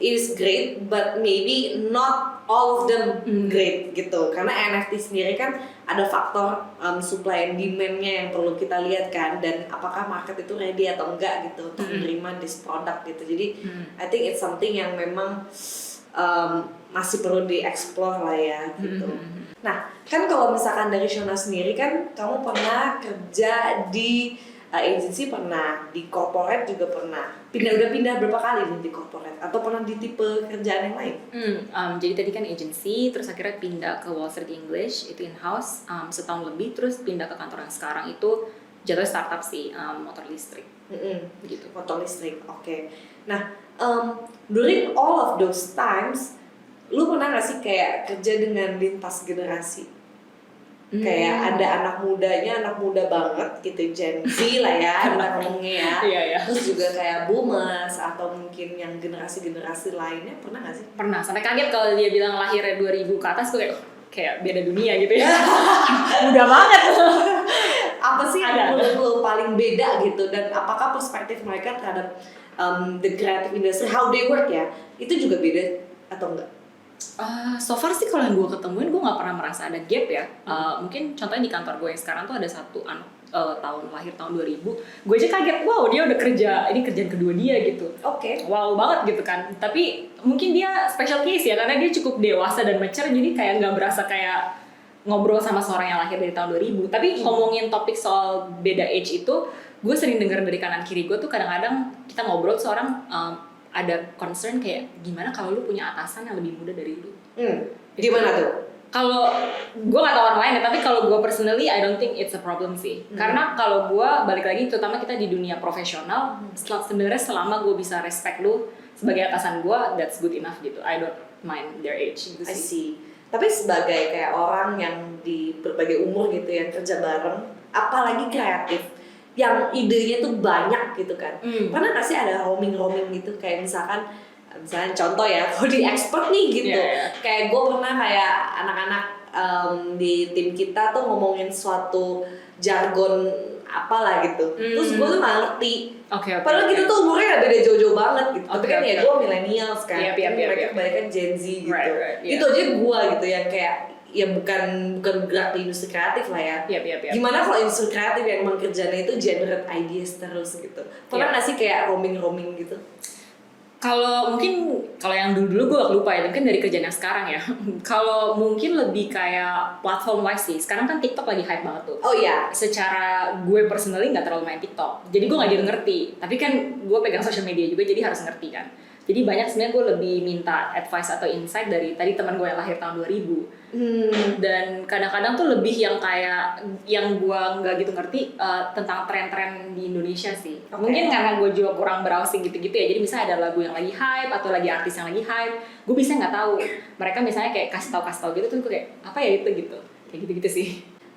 it is great, but maybe not all of them great gitu. Karena NFT sendiri kan ada faktor supply and demand-nya yang perlu kita lihat kan, dan apakah market itu ready atau enggak gitu untuk menerima this product gitu. Jadi I think it's something yang memang masih perlu dieksplor lah ya gitu. Nah, kan kalau misalkan dari Shona sendiri kan kamu pernah kerja di agency, pernah di corporate juga pernah. Udah pindah berapa kali nih di corporate? Atau pernah di tipe kerjaan yang lain? Jadi tadi kan agency, terus akhirnya pindah ke Wall Street English, itu in-house setahun lebih, terus pindah ke kantor yang sekarang itu jatuhnya startup sih, motor listrik. Gitu. Motor listrik, oke. Nah, during all of those times, lu pernah gak sih kayak kerja dengan lintas generasi? Kayak ada anak muda banget gitu, Gen Z lah ya kita ngomongnya ya. Terus juga kayak boomers atau mungkin yang generasi-generasi lainnya, pernah gak sih? Pernah, sampai kaget kalau dia bilang lahirnya 2000 ke atas, gue kayak beda dunia gitu ya. Muda banget. Apa sih yang menurut lo paling beda gitu, dan apakah perspektif mereka terhadap the creative industry, how they work ya, itu juga beda atau enggak? So far sih kalau yang gue ketemuin, gue nggak pernah merasa ada gap ya. Mungkin contohnya di kantor gue yang sekarang tuh ada satu anak lahir tahun 2000. Gue aja kaget, wow dia udah kerja, ini kerjaan kedua dia gitu. Wow banget gitu kan. Tapi mungkin dia special case ya, karena dia cukup dewasa dan mature, jadi kayak nggak berasa kayak ngobrol sama seorang yang lahir dari tahun 2000. Tapi ngomongin topik soal beda age itu, gue sering dengar dari kanan kiri gue tuh kadang-kadang kita ngobrol seorang ada concern kayak gimana kalau lu punya atasan yang lebih muda dari lu. Gimana tuh? Kalau gue gak tau orang lain ya, tapi kalau gue personally I don't think it's a problem sih. Karena kalau gue balik lagi, terutama kita di dunia profesional, sebenarnya selama gue bisa respect lu sebagai atasan gue, that's good enough gitu. I don't mind their age gitu sih. I see. Tapi sebagai kayak orang yang di berbagai umur gitu yang kerja bareng, apalagi kreatif, yang idenya tuh banyak gitu kan. Pernah gak sih ada roaming gitu, kayak misalnya contoh ya, kalau di expert nih gitu, kayak gue pernah kayak anak-anak di tim kita tuh ngomongin suatu jargon apalah gitu, terus gue tuh gak ngerti. Padahal kita tuh umurnya gak beda jauh-jauh banget gitu. Tapi kan ya gue millennials kan, mereka kebanyakan Gen Z gitu. Itu aja gue gitu yang kayak ya bukan bergerak di industri kreatif lah ya. Gimana kalau industri kreatif yang emang kerjanya itu generate ideas terus gitu? Pernah nggak sih kayak roaming gitu? Kalau yang dulu gue lupa ya, mungkin dari kerjaan yang sekarang ya. Kalau mungkin lebih kayak platform wise sih. Sekarang kan TikTok lagi hype banget tuh. Oh iya. Secara gue personally nggak terlalu main TikTok, jadi gue nggak gitu ngerti. Tapi kan gue pegang social media juga, jadi harus ngerti kan. Jadi banyak sebenarnya gue lebih minta advice atau insight dari tadi teman gue yang lahir tahun 2000. Dan kadang-kadang tuh lebih yang kayak yang gue nggak gitu ngerti tentang tren-tren di Indonesia sih. Mungkin karena gue juga kurang browsing gitu-gitu ya. Jadi misalnya ada lagu yang lagi hype atau lagi artis yang lagi hype, gue bisa nggak tahu. Mereka misalnya kayak kasih tahu gitu, tuh gue kayak apa ya itu gitu. Kayak gitu-gitu sih.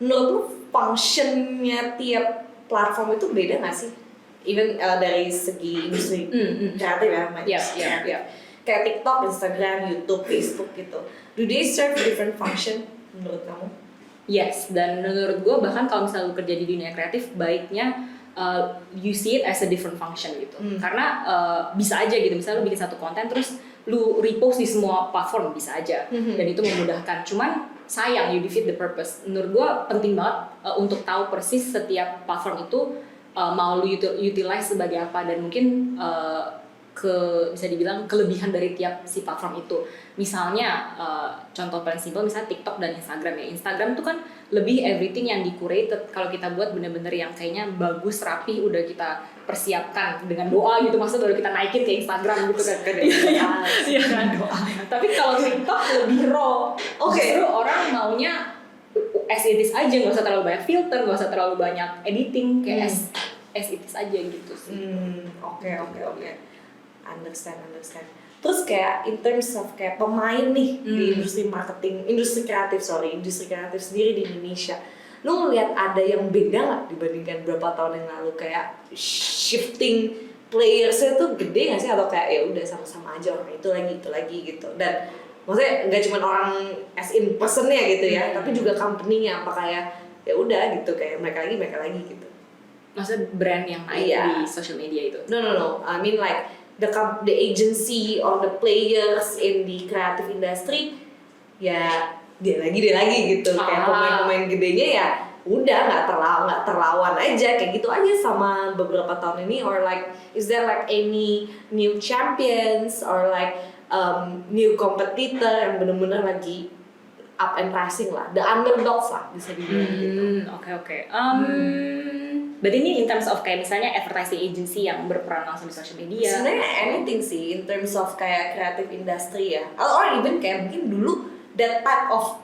Menurut lu functionnya tiap platform itu beda nggak sih? Even dari segi industri kreatif ya, kayak TikTok, Instagram, YouTube, Facebook gitu. Do they serve different function menurut kamu? Yes, dan menurut gue bahkan kalau misalnya lu kerja di dunia kreatif, baiknya you see it as a different function gitu. Karena bisa aja gitu, misalnya lu bikin satu konten terus lu repost di semua platform bisa aja, dan itu memudahkan. Cuman sayang you defeat the purpose. Menurut gue penting banget untuk tahu persis setiap platform itu mau lu utilize sebagai apa, dan mungkin bisa dibilang kelebihan dari tiap si platform itu. Misalnya contoh paling simpel misalnya TikTok dan Instagram ya. Instagram tuh kan lebih everything yang di-curated. Kalau kita buat bener-bener yang kayaknya bagus, rapi, udah kita persiapkan dengan doa gitu, maksudnya udah kita naikin ke Instagram gitu kan. Iya kan, doa. Tapi kalau TikTok lebih raw. Justru orang maunya as it is aja, nggak usah terlalu banyak filter, nggak usah terlalu banyak editing, kayak as it is aja gitu sih. Oke. Understand. Terus kayak in terms of kayak pemain nih di industri kreatif sendiri di Indonesia, lu ngeliat ada yang beda nggak dibandingkan berapa tahun yang lalu, kayak shifting playersnya tuh gede nggak sih, atau kayak ya udah sama-sama aja orang itu lagi gitu, dan maksudnya nggak cuma orang as in personnya gitu ya, tapi juga company-nya, apa kayak ya udah gitu kayak mereka lagi gitu. Maksudnya brand yang naik di social media itu? No. I mean like the agency or the players in the creative industry, ya dia lagi gitu. Kayak pemain-pemain gedenya ya udah nggak terlawan aja kayak gitu aja sama beberapa tahun ini, or like is there like any new champions or like new competitor yang benar-benar lagi up and rising lah, the underdogs lah bisa dibilang gitu. Oke. Berarti ini in terms of kayak misalnya advertising agency yang berperan langsung di social media? Sebenarnya anything sih in terms of kayak creative industry ya, or even kayak mungkin dulu that type of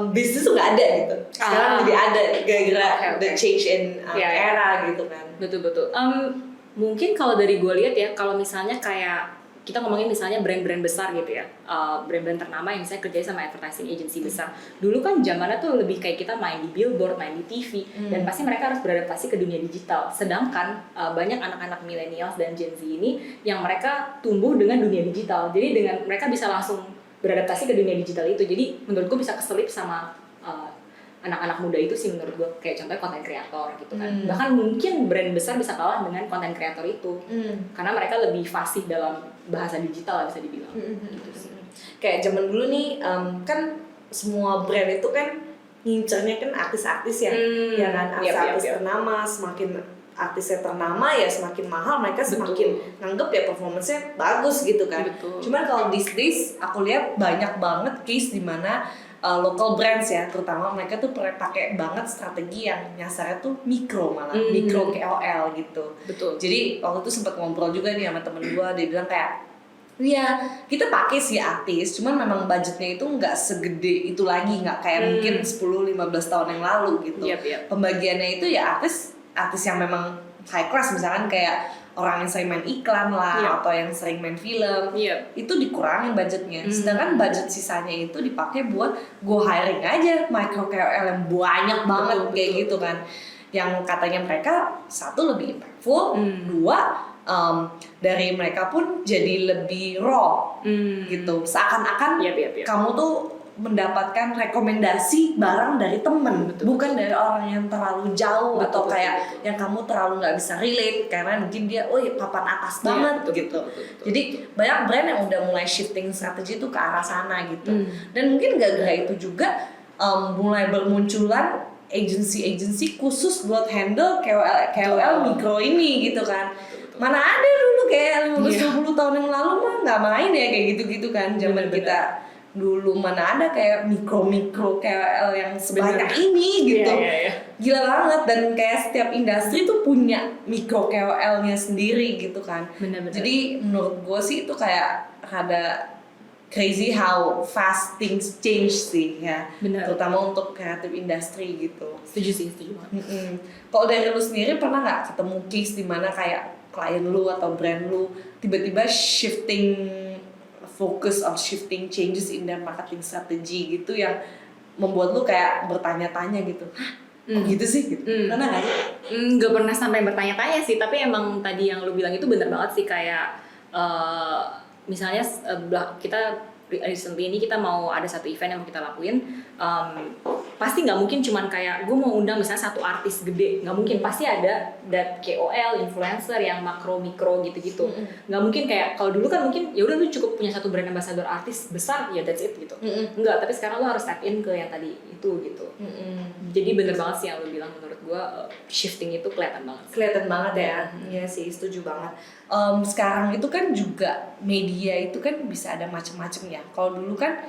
bisnis tuh nggak ada gitu. Sekarang jadi ada gara-gara the change in era gitu kan. Betul. Mungkin kalau dari gue lihat ya, kalau misalnya kayak kita ngomongin misalnya brand-brand besar gitu ya, brand-brand ternama yang misalnya kerja sama advertising agency besar. Dulu kan zamannya tuh lebih kayak kita main di billboard, main di TV, dan pasti mereka harus beradaptasi ke dunia digital. Sedangkan banyak anak-anak millennials dan Gen Z ini yang mereka tumbuh dengan dunia digital. Jadi dengan mereka bisa langsung beradaptasi ke dunia digital itu. Jadi menurut gue bisa keselip sama anak-anak muda itu sih menurut gue, kayak contohnya konten kreator gitu kan. Bahkan mungkin brand besar bisa kalah dengan konten kreator itu, karena mereka lebih fasih dalam bahasa digital lah bisa dibilang. Gitu sih. Kayak zaman dulu nih kan semua brand itu kan ngincernya kan artis-artis ya, ya kan, artis ternama. Semakin artisnya ternama ya semakin mahal, mereka semakin nganggep ya performance-nya bagus gitu kan. Cuman kalau these days aku lihat banyak banget case di mana local brands ya, terutama mereka tuh pakai banget strategi yang nyasarnya tuh mikro, malah mikro KOL gitu. Betul. Jadi waktu itu sempat ngobrol juga nih sama temen gue, dia bilang kayak, ya kita pakai sih artis, cuman memang budgetnya itu nggak segede itu lagi, nggak kayak mungkin 10-15 tahun yang lalu gitu. Pembagiannya itu ya artis yang memang high class, misalkan kayak orang yang sering main iklan lah, atau yang sering main film, itu dikurangin budgetnya. Sedangkan budget sisanya itu dipakai buat go hiring aja micro KOL yang banyak banget kayak gitu kan. Yang katanya mereka satu lebih impactful, dua dari mereka pun jadi lebih raw gitu. Seakan-akan kamu tuh mendapatkan rekomendasi barang dari temen, bukan dari orang yang terlalu jauh atau kayak yang kamu terlalu nggak bisa relate karena mungkin dia papan atas banget gitu. Jadi banyak brand yang udah mulai shifting strategi itu ke arah sana gitu. Dan mungkin gara-gara itu juga mulai bermunculan agency khusus buat handle KOL mikro ini gitu kan. Mana ada dulu kayak 15-20 tahun yang lalu mah nggak main ya kayak gitu-gitu kan zaman kita dulu, mana ada kayak mikro KOL yang sebanyak ini gitu. Gila banget, dan kayak setiap industri tuh punya mikro KOL-nya sendiri gitu kan. Jadi menurut gue sih itu kayak rada crazy how fast things change sih ya. Terutama untuk creative industry gitu. Setuju. Kalau dari lu sendiri pernah nggak ketemu case di mana kayak klien lu atau brand lu tiba-tiba shifting changes in their marketing strategy gitu yang membuat lu kayak bertanya-tanya gitu, kok gitu sih gitu? Pernah nggak sih? Nggak pernah sampai bertanya-tanya sih, tapi emang tadi yang lu bilang itu benar banget sih, kayak misalnya kita recently ini kita mau ada satu event yang mau kita lakuin, pasti nggak mungkin cuman kayak gue mau undang misalnya satu artis gede, nggak mungkin, pasti ada that KOL influencer yang makro mikro gitu-gitu. Nggak mungkin kayak kalau dulu kan mungkin ya udah lu cukup punya satu brand ambassador artis besar ya that's it gitu. Enggak, tapi sekarang lu harus tap in ke yang tadi itu gitu. Jadi bener banget sih yang lu bilang, menurut gue shifting itu kelihatan banget ya. Iya sih, setuju banget. Sekarang itu kan juga media itu kan bisa ada macam-macam ya. Kalau dulu kan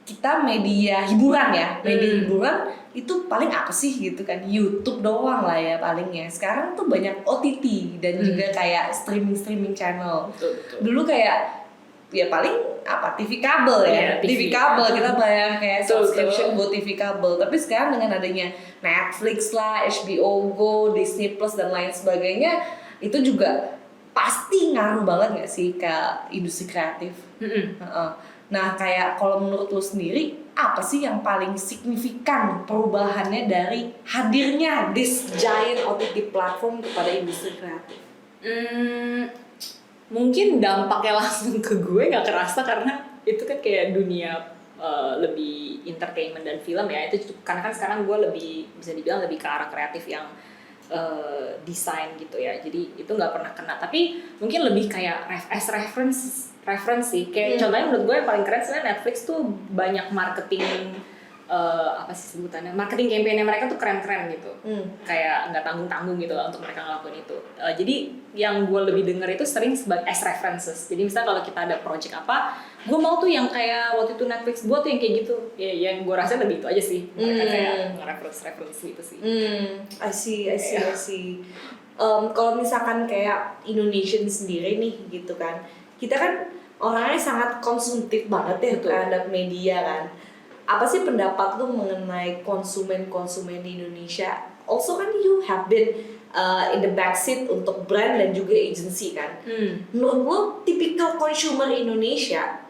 kita media hiburan ya, media hiburan itu paling apa sih gitu kan, YouTube doang lah ya palingnya. Sekarang tuh banyak OTT dan juga kayak streaming channel. Betul. Dulu kayak ya paling apa, TV kabel ya, TV kabel kita bayar kayak subscription buat TV kabel. Tapi sekarang dengan adanya Netflix lah, HBO Go, Disney Plus dan lain sebagainya, itu juga pasti ngaruh banget nggak sih ke industri kreatif? Nah, kayak kalau menurut lo sendiri, apa sih yang paling signifikan perubahannya dari hadirnya this giant OTT platform kepada industri kreatif? Mungkin dampaknya langsung ke gue nggak kerasa karena itu kan kayak dunia lebih entertainment dan film ya. Itu karena kan sekarang gue lebih, bisa dibilang lebih ke arah kreatif yang desain gitu ya. Jadi itu nggak pernah kena. Tapi mungkin lebih kayak as reference sih. Kayak contohnya menurut gue yang paling keren sebenarnya Netflix tuh banyak marketing apa sih sebutannya, marketing campaign-nya mereka tuh keren-keren gitu. Kayak nggak tanggung-tanggung gitu lah untuk mereka ngelakuin itu. Jadi yang gue lebih denger itu sering sebagai as references. Jadi misalnya kalau kita ada project apa, gue mau tuh yang kayak waktu itu Netflix buat tuh yang kayak gitu. Ya yang gue rasa lebih itu aja sih. Mereka kayak nge-reference gitu sih. I see. Kalau misalkan kayak Indonesian sendiri nih gitu kan, kita kan orangnya sangat konsumtif banget ya terhadap media kan. Apa sih pendapat lu mengenai konsumen di Indonesia? Also kan you have been in the backseat untuk brand dan juga agency kan. Menurut lu tipikal consumer Indonesia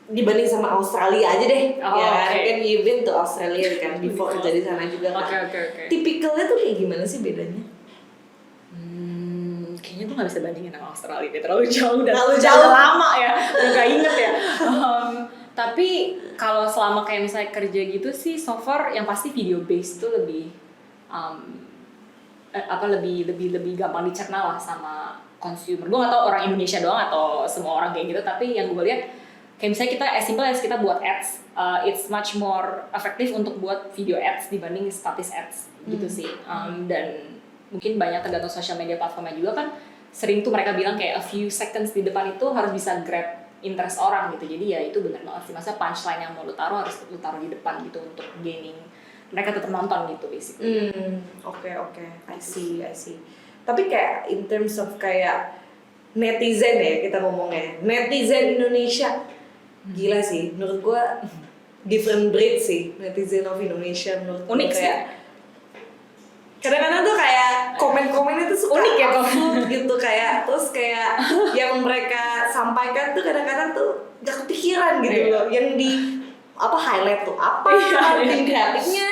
dibanding sama Australia aja deh, kan you've been to Australia kan before kerja di sana juga kan. Okay. Tipikalnya tuh kayak gimana sih bedanya? Kayaknya tuh nggak bisa bandingin sama Australia, dia terlalu jauh dan jauh lama ya, udah nggak inget ya. Tapi kalau selama kayak misalnya kerja gitu sih, so far yang pasti video based tuh lebih lebih gampang dicerna lah sama consumer. Gue nggak tahu orang Indonesia doang atau semua orang kayak gitu, tapi yang gue lihat kayak misalnya kita as simple as kita buat ads, it's much more effective untuk buat video ads dibanding statis ads gitu sih. Dan mungkin banyak tergantung social media platformnya juga kan, sering tuh mereka bilang kayak a few seconds di depan itu harus bisa grab interest orang gitu. Jadi ya itu benar banget sih, masa punchline yang mau lu taruh harus lu taruh di depan gitu untuk gaining mereka tetap nonton gitu basically. Oke. I see. Tapi kayak in terms of kayak netizen ya, kita ngomongnya netizen Indonesia gila sih menurut gue, different breed sih netizen of Indonesia menurut gue. Unik kayak kadang-kadang tuh kayak komen-komennya tuh suka unik ya absurd gitu, kayak terus kayak yang mereka sampaikan tuh kadang-kadang tuh gak kepikiran gitu loh, yang di highlight tuh apa, tim kreatifnya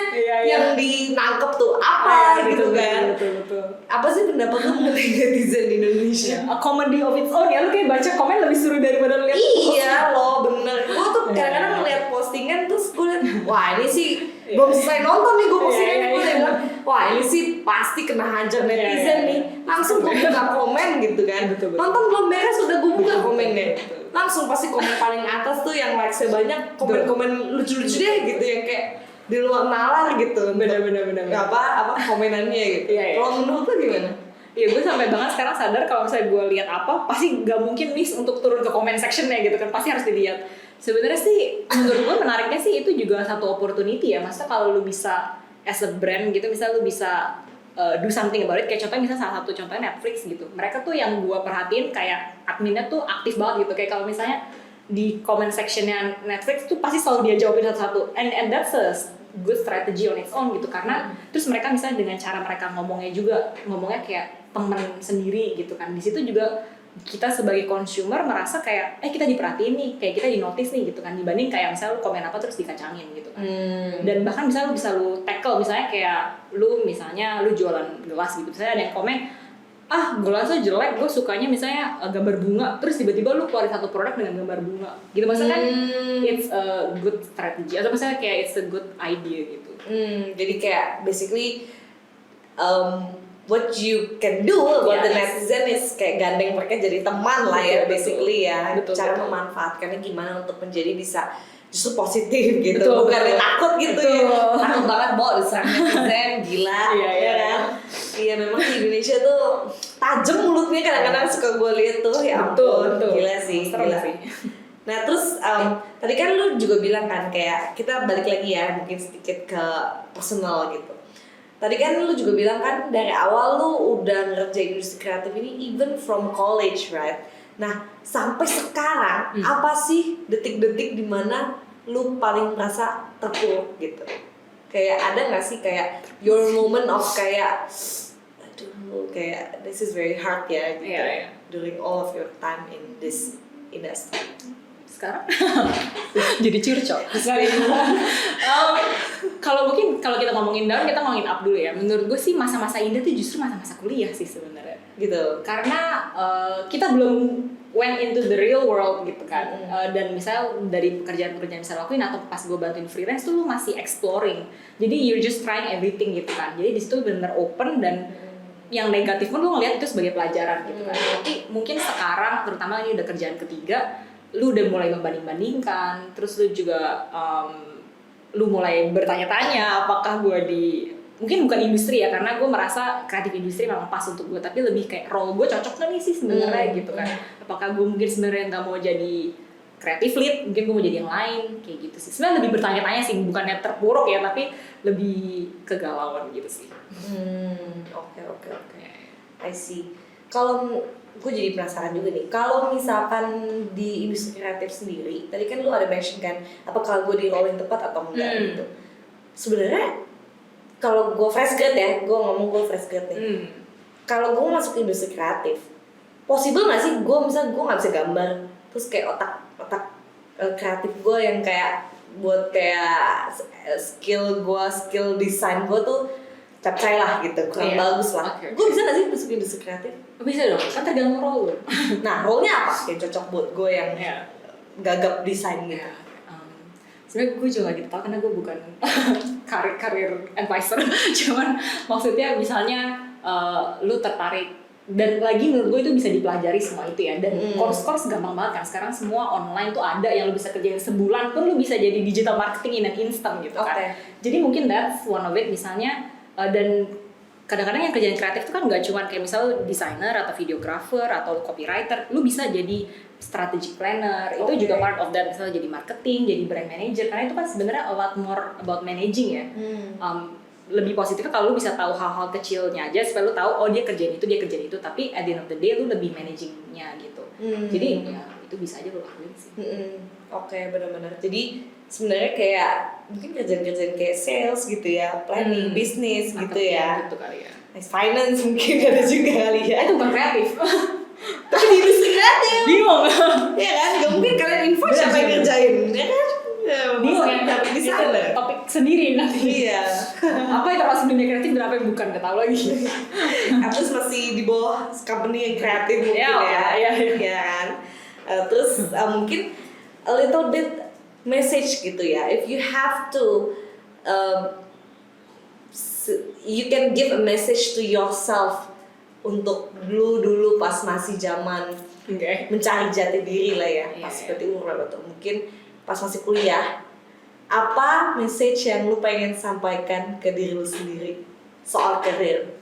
yang dinangkep tuh apa gitu kan. Betul. Apa sih pendapat lu mengenai netizen di Indonesia? A comedy of its own ya, lu kayak baca komen lebih seru daripada lu lihat. Iya loh, bener. Gue tuh kadang-kadang ngeliat postingan terus gue liat, wah ini sih belum selesai nonton nih gue postingan nih, gue bilang, wah ini sih pasti kena hajar netizen nih. Langsung gue buka komen gitu kan. Nonton belum beres sudah gue buka komennya. Langsung pasti komen paling atas tuh yang likes-nya banyak, komen-komen lucu-lucu deh gitu, yang kayak di luar nalar gitu. Bener. Apa komenannya gitu. Kalau menurut lu gimana? Iya, gue sampai banget sekarang sadar kalau misalnya gue lihat apa, pasti nggak mungkin miss untuk turun ke comment sectionnya gitu kan, pasti harus dilihat. Sebenarnya sih menurut gue menariknya sih itu juga satu opportunity ya, masa kalau lu bisa as a brand gitu, misalnya lu bisa do something about it. Kayak contohnya misalnya salah satu contohnya Netflix gitu, mereka tuh yang gue perhatiin kayak adminnya tuh aktif banget gitu. Kayak kalau misalnya di comment sectionnya Netflix tuh pasti selalu dia jawabin satu-satu, and that's a good strategy on its own gitu, karena terus mereka misalnya dengan cara mereka ngomongnya kayak temen sendiri gitu kan. Di situ juga kita sebagai consumer merasa kayak kita diperhatiin nih, kayak kita di notice nih gitu kan, dibanding kayak misalnya lu komen apa terus dikacangin gitu kan. Dan bahkan misalnya lu bisa lu tackle, misalnya kayak lu jualan gelas gitu, misalnya ada yang komen gue rasa jelek, gue sukanya misalnya gambar bunga, terus tiba-tiba lu keluarin satu produk dengan gambar bunga gitu, maksudnya kan it's a good strategy atau misalnya kayak it's a good idea gitu. Jadi kayak basically what you can do about the netizen is kayak gandeng mereka jadi teman lah ya, basically ya. Cara memanfaatkannya gimana untuk menjadi bisa justru positif gitu, bukan takut gitu ya, takut banget diserang netizen, gila ya kan. Iya memang di Indonesia tuh tajam mulutnya kadang-kadang suka gue lihat tuh, ya ampun, gila sih, gila sih. Nah terus tadi kan lu juga bilang kan kayak kita balik lagi ya mungkin sedikit ke personal gitu. Tadi kan lu juga bilang kan dari awal lu udah ngerjain industri kreatif ini even from college, right? Nah sampai sekarang apa sih detik-detik dimana lu paling merasa terpuruk gitu? Kayak ada nggak sih kayak your moment of kayak aduh kayak this is very hard ya gitu during all of your time in this industry. Sekarang jadi curcol. Kalau kita ngomongin down, kita ngomongin up dulu ya. Menurut gue sih masa-masa indah tuh justru masa-masa kuliah sih sebenarnya. Gitu. Karena kita belum went into the real world gitu kan. Dan misal dari pekerjaan-pekerjaan bisa lakuin atau pas gue bantuin freelance tuh lu masih exploring. Jadi you're just trying everything gitu kan. Jadi di situ benar open dan yang negatif pun lu ngeliat itu sebagai pelajaran gitu kan. Tapi mungkin sekarang terutama ini udah kerjaan ketiga, lu udah mulai membanding-bandingkan, terus lu juga lu mulai bertanya-tanya apakah gue mungkin bukan industri ya, karena gue merasa kreatif industri memang pas untuk gue, tapi lebih kayak role gue cocok gak nih sih sebenarnya gitu kan. Apakah gue mungkin sebenarnya nggak mau jadi creative lead, mungkin gue mau jadi yang lain kayak gitu sih. Sebenarnya lebih bertanya-tanya sih, bukannya terpuruk ya, tapi lebih kegalauan gitu sih. Oke. I see. Kalau gue jadi penasaran juga nih, kalau misalkan di industri kreatif sendiri, tadi kan lu ada mention kan, apakah gue di role yang tepat atau enggak gitu. Sebenarnya kalau gue fresh grad ya, gue ngomong gue fresh grad nih. Kalau gue masuk industri kreatif, possible nggak sih gue misalnya gue nggak bisa gambar, terus kayak otak kreatif gue yang kayak buat kayak skill desain gue tuh capcay lah gitu, kurang bagus lah. Gue bisa gak sih masuk industri kreatif? Bisa dong, kan tergantung role. Nah, role-nya apa yang cocok buat gue yang gagap desain gitu? Sebenarnya gue juga gak gitu tau, karena gue bukan karir advisor. Cuman maksudnya misalnya lu tertarik, dan lagi menurut gue itu bisa dipelajari semua itu ya. Dan course gampang banget kan, sekarang semua online tuh ada yang lu bisa kerjain sebulan pun lu bisa jadi digital marketing in an instant gitu kan. Jadi mungkin that's one of it misalnya. Dan kadang-kadang yang kerjaan kreatif itu kan nggak cuma kayak misal desainer atau videographer atau copywriter, lu bisa jadi strategic planner, itu juga part of that, misalnya jadi marketing, jadi brand manager, karena itu kan sebenarnya a lot more about managing ya. Lebih positifnya kalau lu bisa tahu hal-hal kecilnya aja supaya lu tahu oh dia kerjain itu, tapi at the end of the day lu lebih managingnya gitu. Jadi ya itu bisa aja lu lakuin sih. Oke, benar-benar. Jadi sebenarnya kayak mungkin kerjaan-kerjaan kayak sales gitu ya, planning bisnis gitu ya. Gitu kali ya. Finance mungkin ada juga kali ya. Itu bukan kreatif. Tapi di industri kreatif. Bingung. Iya kan? Gak mungkin kalian info siapa yang kerjain, ya kan? Bingung ya, di sana. Topik sendiri nanti. Iya. Apa yang termasuk dunia kreatif dan apa yang bukan, gak tahu lagi. Terus masih di bawah company yang kreatif mungkin ya. Iya kan? Terus mungkin a little bit message gitu ya. If you have to you can give a message to yourself untuk dulu pas masih zaman mencari jati diri lah ya, pas seperti umur atau mungkin pas masih kuliah, apa message yang lu pengen sampaikan ke diri lu sendiri soal karir?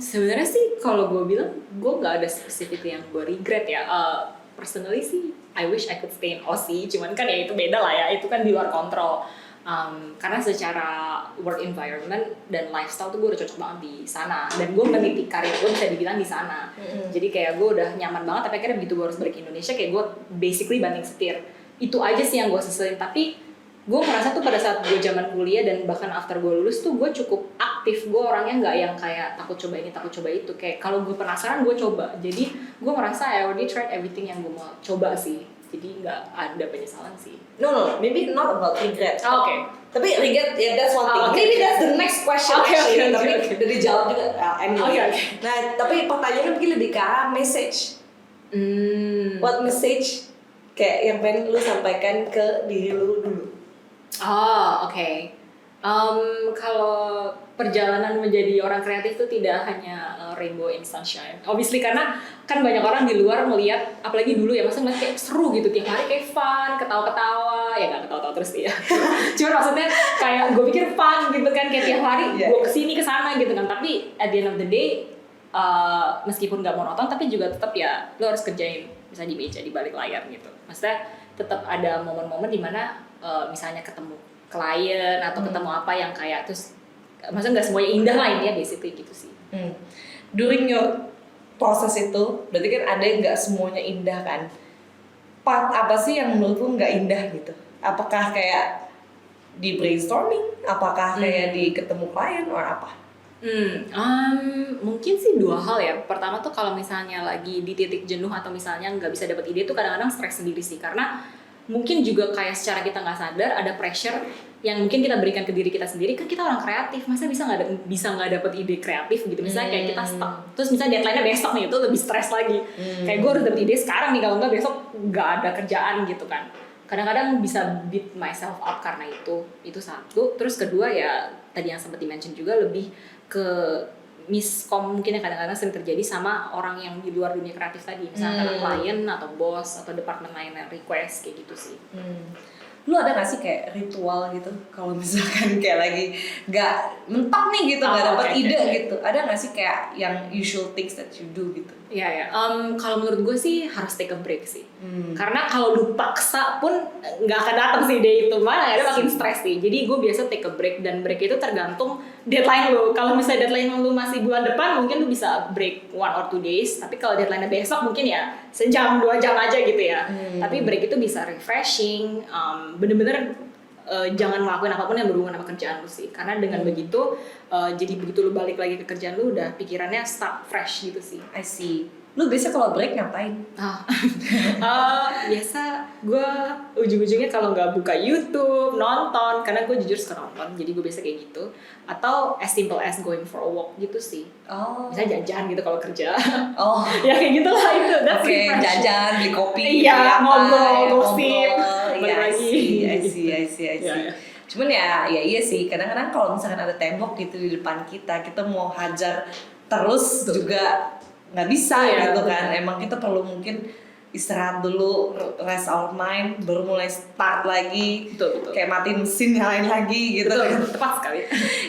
Sebenarnya sih kalau gue bilang gue nggak ada spesifik yang gue regret ya. Personally sih I wish I could stay in Aussie, cuman kan ya itu beda lah ya, itu kan di luar kontrol. Karena secara work environment dan lifestyle tuh gue udah cocok banget di sana, dan gue meniti karir gue bisa dibilang di sana. Jadi kayak gue udah nyaman banget, tapi akhirnya begitu gue harus balik ke Indonesia kayak gue basically banting setir. Itu aja sih yang gue seselin, tapi gue merasa tuh pada saat gue zaman kuliah dan bahkan after gue lulus tuh gue cukup aktif. Gue orangnya nggak yang kayak takut coba ini takut coba itu, kayak kalau gue penasaran gue coba. Jadi gue merasa I already tried everything yang gue mau coba sih. Jadi nggak ada penyesalan sih. No, maybe not about regret. Okay. Tapi regret, that's one thing. Okay. Maybe that's the next question actually. Tapi Okay. udah dijawab juga. Anyway. Okay. Nah, tapi pertanyaannya mungkin lebih ke arah message. What message kayak yang pengen lu sampaikan ke diri lu dulu? Oke. Kalau perjalanan menjadi orang kreatif itu tidak hanya rainbow and sunshine. Obviously karena kan banyak orang di luar melihat, apalagi dulu ya, maksudnya kayak seru gitu tiap hari kayak fun, ketawa-ketawa, ya nggak ketawa-tawa terus sih ya. Cuman maksudnya kayak gue pikir fun gitu kan, kayak tiap hari gue kesini kesana gitu kan. Tapi at the end of the day, meskipun nggak monoton, tapi juga tetap ya lo harus kerjain, misalnya di meja, di balik layar gitu. Maksudnya tetap ada momen-momen dimana misalnya ketemu klien atau ketemu apa yang kayak terus maksudnya nggak semuanya indah lah ini ya, basically gitu sih. During your proses itu berarti kan ada yang nggak semuanya indah kan, part apa sih yang menurut lu nggak indah gitu? Apakah kayak di brainstorming, apakah kayak di ketemu klien atau apa? Mungkin sih dua hal ya. Pertama tuh kalau misalnya lagi di titik jenuh atau misalnya nggak bisa dapat ide tuh kadang-kadang stres sendiri sih, karena mungkin juga kayak secara kita nggak sadar ada pressure yang mungkin kita berikan ke diri kita sendiri. Kan kita orang kreatif, masa bisa nggak dapet ide kreatif gitu. Misalnya kayak kita stuck, terus misalnya deadline-nya besok nih, itu lebih stres lagi. Kayak gue harus dapet ide sekarang nih, kalau nggak besok nggak ada kerjaan gitu kan. Kadang-kadang bisa beat myself up karena itu satu. Terus kedua ya tadi yang sempat di-mention juga, lebih ke miskom mungkin yang kadang-kadang sering terjadi sama orang yang di luar dunia kreatif tadi, misalnya karena klien atau bos atau departemen lain yang request kayak gitu sih. Lu ada gak sih kayak ritual gitu kalau misalkan kayak lagi gak mentok nih gitu, gak dapet ide gitu, ada gak sih kayak yang usual things that you do gitu? Iya. Kalau menurut gue sih harus take a break sih. Karena kalau lu paksa pun nggak akan datang sih ide itu, mana ada makin stres sih. Jadi gue biasa take a break, dan break itu tergantung deadline lu. Kalau misalnya deadline lu masih bulan depan, mungkin lu bisa break 1 or 2 days. Tapi kalau deadline-nya besok, mungkin ya sejam 2 jam aja gitu ya. Tapi break itu bisa refreshing, bener-bener jangan ngelakuin apapun yang berhubungan sama kerjaan lu sih, karena dengan begitu jadi begitu lu balik lagi ke kerjaan lu udah pikirannya start fresh gitu sih. I see. Lu biasa kalau break ngapain? Biasa gue ujung-ujungnya kalau nggak buka YouTube, nonton, karena gue jujur suka nonton, jadi gue biasa kayak gitu. Atau as simple as going for a walk gitu sih. Misalnya jajan gitu kalau kerja. Ya kayak gitu lah itu. Oke, jajan, beli kopi. Iya, ngobrol, gosip. I see. Cuman ya iya sih, kadang-kadang kalau misalkan ada tembok gitu di depan kita mau hajar terus juga nggak bisa gitu kan. Emang kita perlu mungkin istirahat dulu, rest our mind, baru mulai start lagi. Betul. Kayak matiin mesin, nyalain lagi gitu. Betul, tepat sekali.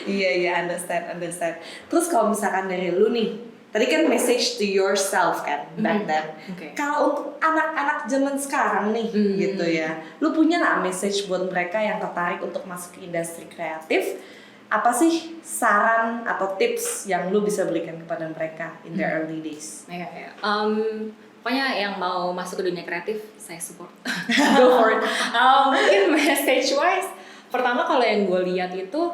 Iya, understand. Terus kalau misalkan dari lu nih, tadi kan message to yourself kan, back then. Kalau untuk anak-anak zaman sekarang nih, gitu ya, lu punya nggak message buat mereka yang tertarik untuk masuk ke industri kreatif? Apa sih saran atau tips yang lu bisa berikan kepada mereka in their early days? Iya. Pokoknya yang mau masuk ke dunia kreatif, saya support. Go for it. Mungkin message wise, pertama kalau yang gue lihat itu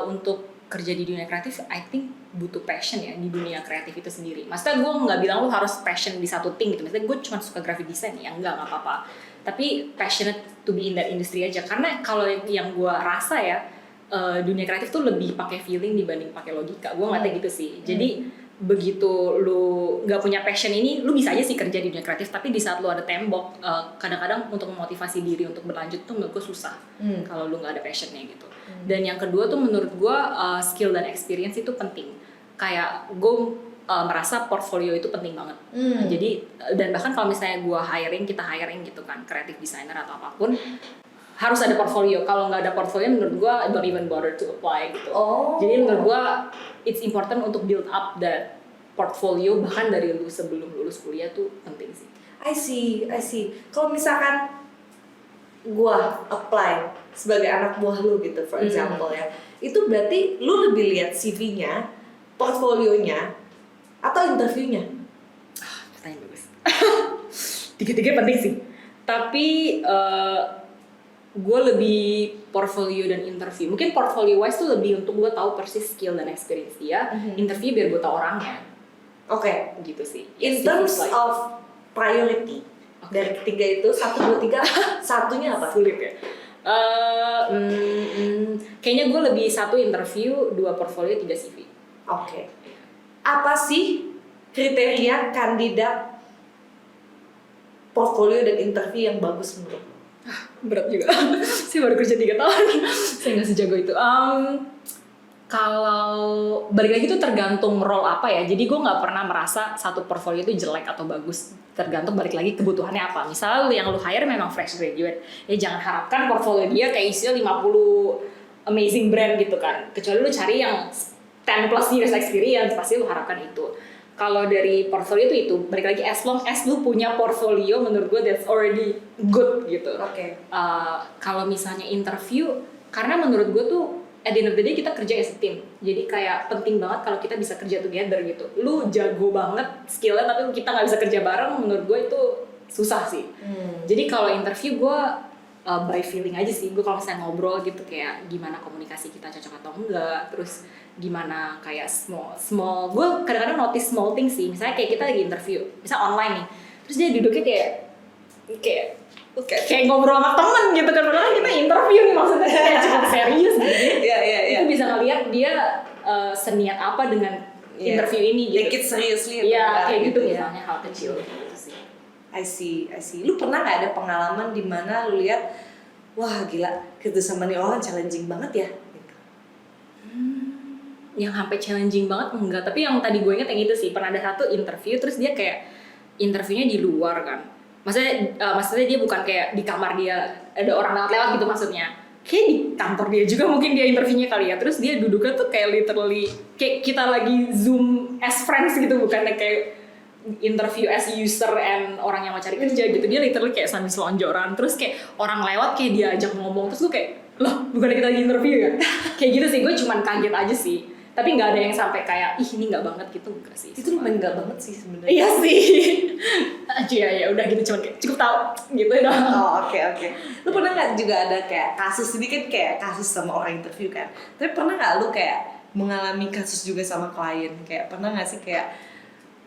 untuk kerja di dunia kreatif, I think butuh passion ya di dunia kreatif itu sendiri. Maksudnya gue nggak bilang lu harus passion di satu thing gitu. Maksudnya gue cuma suka graphic design ya, nggak apa-apa. Tapi passionate to be in that industry aja. Karena kalau yang gue rasa ya, dunia kreatif tuh lebih pakai feeling dibanding pakai logika. Gue ngeliatnya gitu sih. Jadi begitu lu nggak punya passion ini, lu bisa aja sih kerja di dunia kreatif, tapi di saat lu ada tembok, kadang-kadang untuk memotivasi diri untuk berlanjut tuh menurut gue susah kalau lu nggak ada passionnya gitu. Dan yang kedua tuh menurut gue skill dan experience itu penting. Kayak gue merasa portfolio itu penting banget. Jadi dan bahkan kalau misalnya kita hiring gitu kan, creative designer atau apapun, harus ada portfolio. Kalau nggak ada portfolio, menurut gue don't even bother to apply gitu. Jadi menurut gue it's important untuk build up that portfolio bahkan dari lu sebelum lulus kuliah tuh penting sih. I see. Kalau misalkan gue apply sebagai anak buah lu gitu, for example ya, itu berarti lu lebih lihat CV-nya, portfolionya, atau interviewnya? Pertanyaan bagus. Tiga-tiga penting sih. Tapi gue lebih portfolio dan interview. Mungkin portfolio wise tuh lebih untuk gue tahu persis skill dan experience dia. Interview biar gue tahu orangnya. Oke. Gitu sih. In terms of priority, Dari ketiga itu 1, 2, 3 satunya apa? Sulit ya. Kayaknya gue lebih 1 interview, 2 portfolio, 3 CV. Oke. Apa sih kriteria kandidat portfolio dan interview yang bagus menurut lo? Berat juga. Saya baru kerja 3 tahun. Saya nggak sejago itu. Kalau balik lagi tuh tergantung role apa ya. Jadi gue nggak pernah merasa satu portfolio itu jelek atau bagus. Tergantung balik lagi kebutuhannya apa. Misalnya yang lu hire memang fresh graduate, ya jangan harapkan portfolio dia kayak isinya 50 amazing brand gitu kan. Kecuali lu cari yang 10 plus years experience, pasti lu harapkan itu. Kalau dari portfolio itu balik lagi as long as lu punya portfolio, menurut gue that's already good gitu. Oke. Kalau misalnya interview, karena menurut gue tuh at the end of the day kita kerja as a team. Jadi kayak penting banget kalau kita bisa kerja together gitu. Lu jago banget skillnya tapi kita nggak bisa kerja bareng, menurut gue itu susah sih. Jadi kalau interview gue by feeling aja sih. Gue kalau misalnya ngobrol gitu kayak gimana komunikasi kita cocok atau enggak, terus gimana kayak small gue kadang-kadang notice small things sih. Misalnya kayak kita lagi interview, misalnya online nih, terus dia duduknya kayak ngobrol sama temen gitu kan, padahal kita interview nih, maksudnya kayak cukup serius gitu. Itu bisa ngeliat dia seniat apa dengan interview ini gitu. Take it seriously. Iya, kayak gitu misalnya hal kecil gitu sih. I see. Lu pernah nggak ada pengalaman di mana lu lihat, wah gila, kerja sama nih orang challenging banget ya? Gitu. Yang sampai challenging banget enggak, tapi yang tadi gue inget yang itu sih, pernah ada satu interview terus dia kayak interviewnya di luar kan. Maksudnya dia bukan kayak di kamar dia ada orang lewat gitu maksudnya. Kayak di kantor dia juga mungkin dia interviewnya kali ya. Terus dia duduknya tuh kayak literally kayak kita lagi Zoom as friends gitu, bukannya kayak interview as user and orang yang mau cari kerja gitu. Dia literally kayak sambil selonjoran, terus kayak orang lewat kayak diajak ngomong, terus gue kayak, loh bukannya kita lagi interview ya? Kayak gitu sih, gue cuman kaget aja sih. Tapi nggak ada yang sampai kayak, ih ini nggak banget gitu, enggak sih. Itu lumayan nggak banget sih sebenarnya. Iya sih. Ya udah gitu, cukup tahu gitu dong. Oh oke. Lu pernah nggak juga ada kayak kasus ini kan kayak kasus sama orang interview kan? Tapi pernah nggak lu kayak mengalami kasus juga sama klien? Kayak pernah nggak sih kayak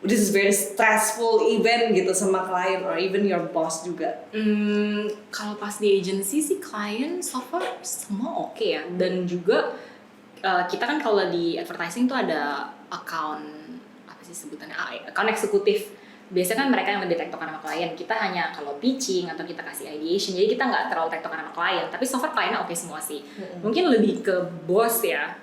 this is very stressful event gitu sama klien or even your boss juga? Kalau pas di agency sih klien so far semua oke ya, dan juga kita kan kalau di advertising tuh ada account apa sih sebutannya, account eksekutif. Biasanya kan mereka yang lebih tektokan sama klien, kita hanya kalau pitching atau kita kasih ideation, jadi kita nggak terlalu tektokan sama klien. Tapi so far kliennya oke semua sih. Mungkin lebih ke bos ya.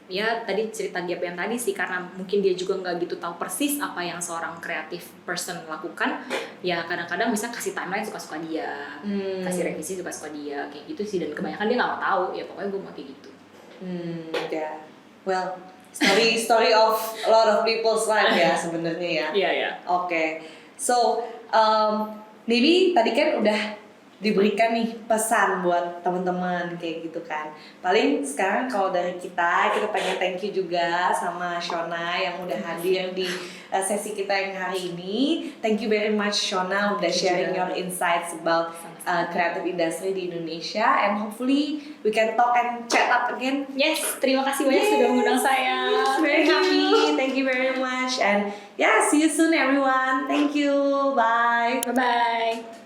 Ya tadi cerita gap yang tadi sih, karena mungkin dia juga nggak gitu tahu persis apa yang seorang creative person lakukan. Ya kadang-kadang bisa kasih timeline suka-suka dia, kasih revisi suka-suka dia, kayak gitu sih. Dan kebanyakan dia nggak mau tahu, ya pokoknya gue mau kayak gitu. Well, story of a lot of people's life ya sebenarnya ya. Iya. Oke. So, maybe tadi kan udah diberikan nih pesan buat teman-teman kayak gitu kan. Paling sekarang kalau dari kita pengen thank you juga sama Shona yang udah hadir di sesi kita yang hari ini. Thank you very much Shona udah sharing your insights about creative industry di Indonesia, and hopefully we can talk and chat up again. Yes, terima kasih banyak sudah mengundang saya. Very happy. Thank you very much, and yeah, see you soon everyone. Thank you. Bye. Bye-bye.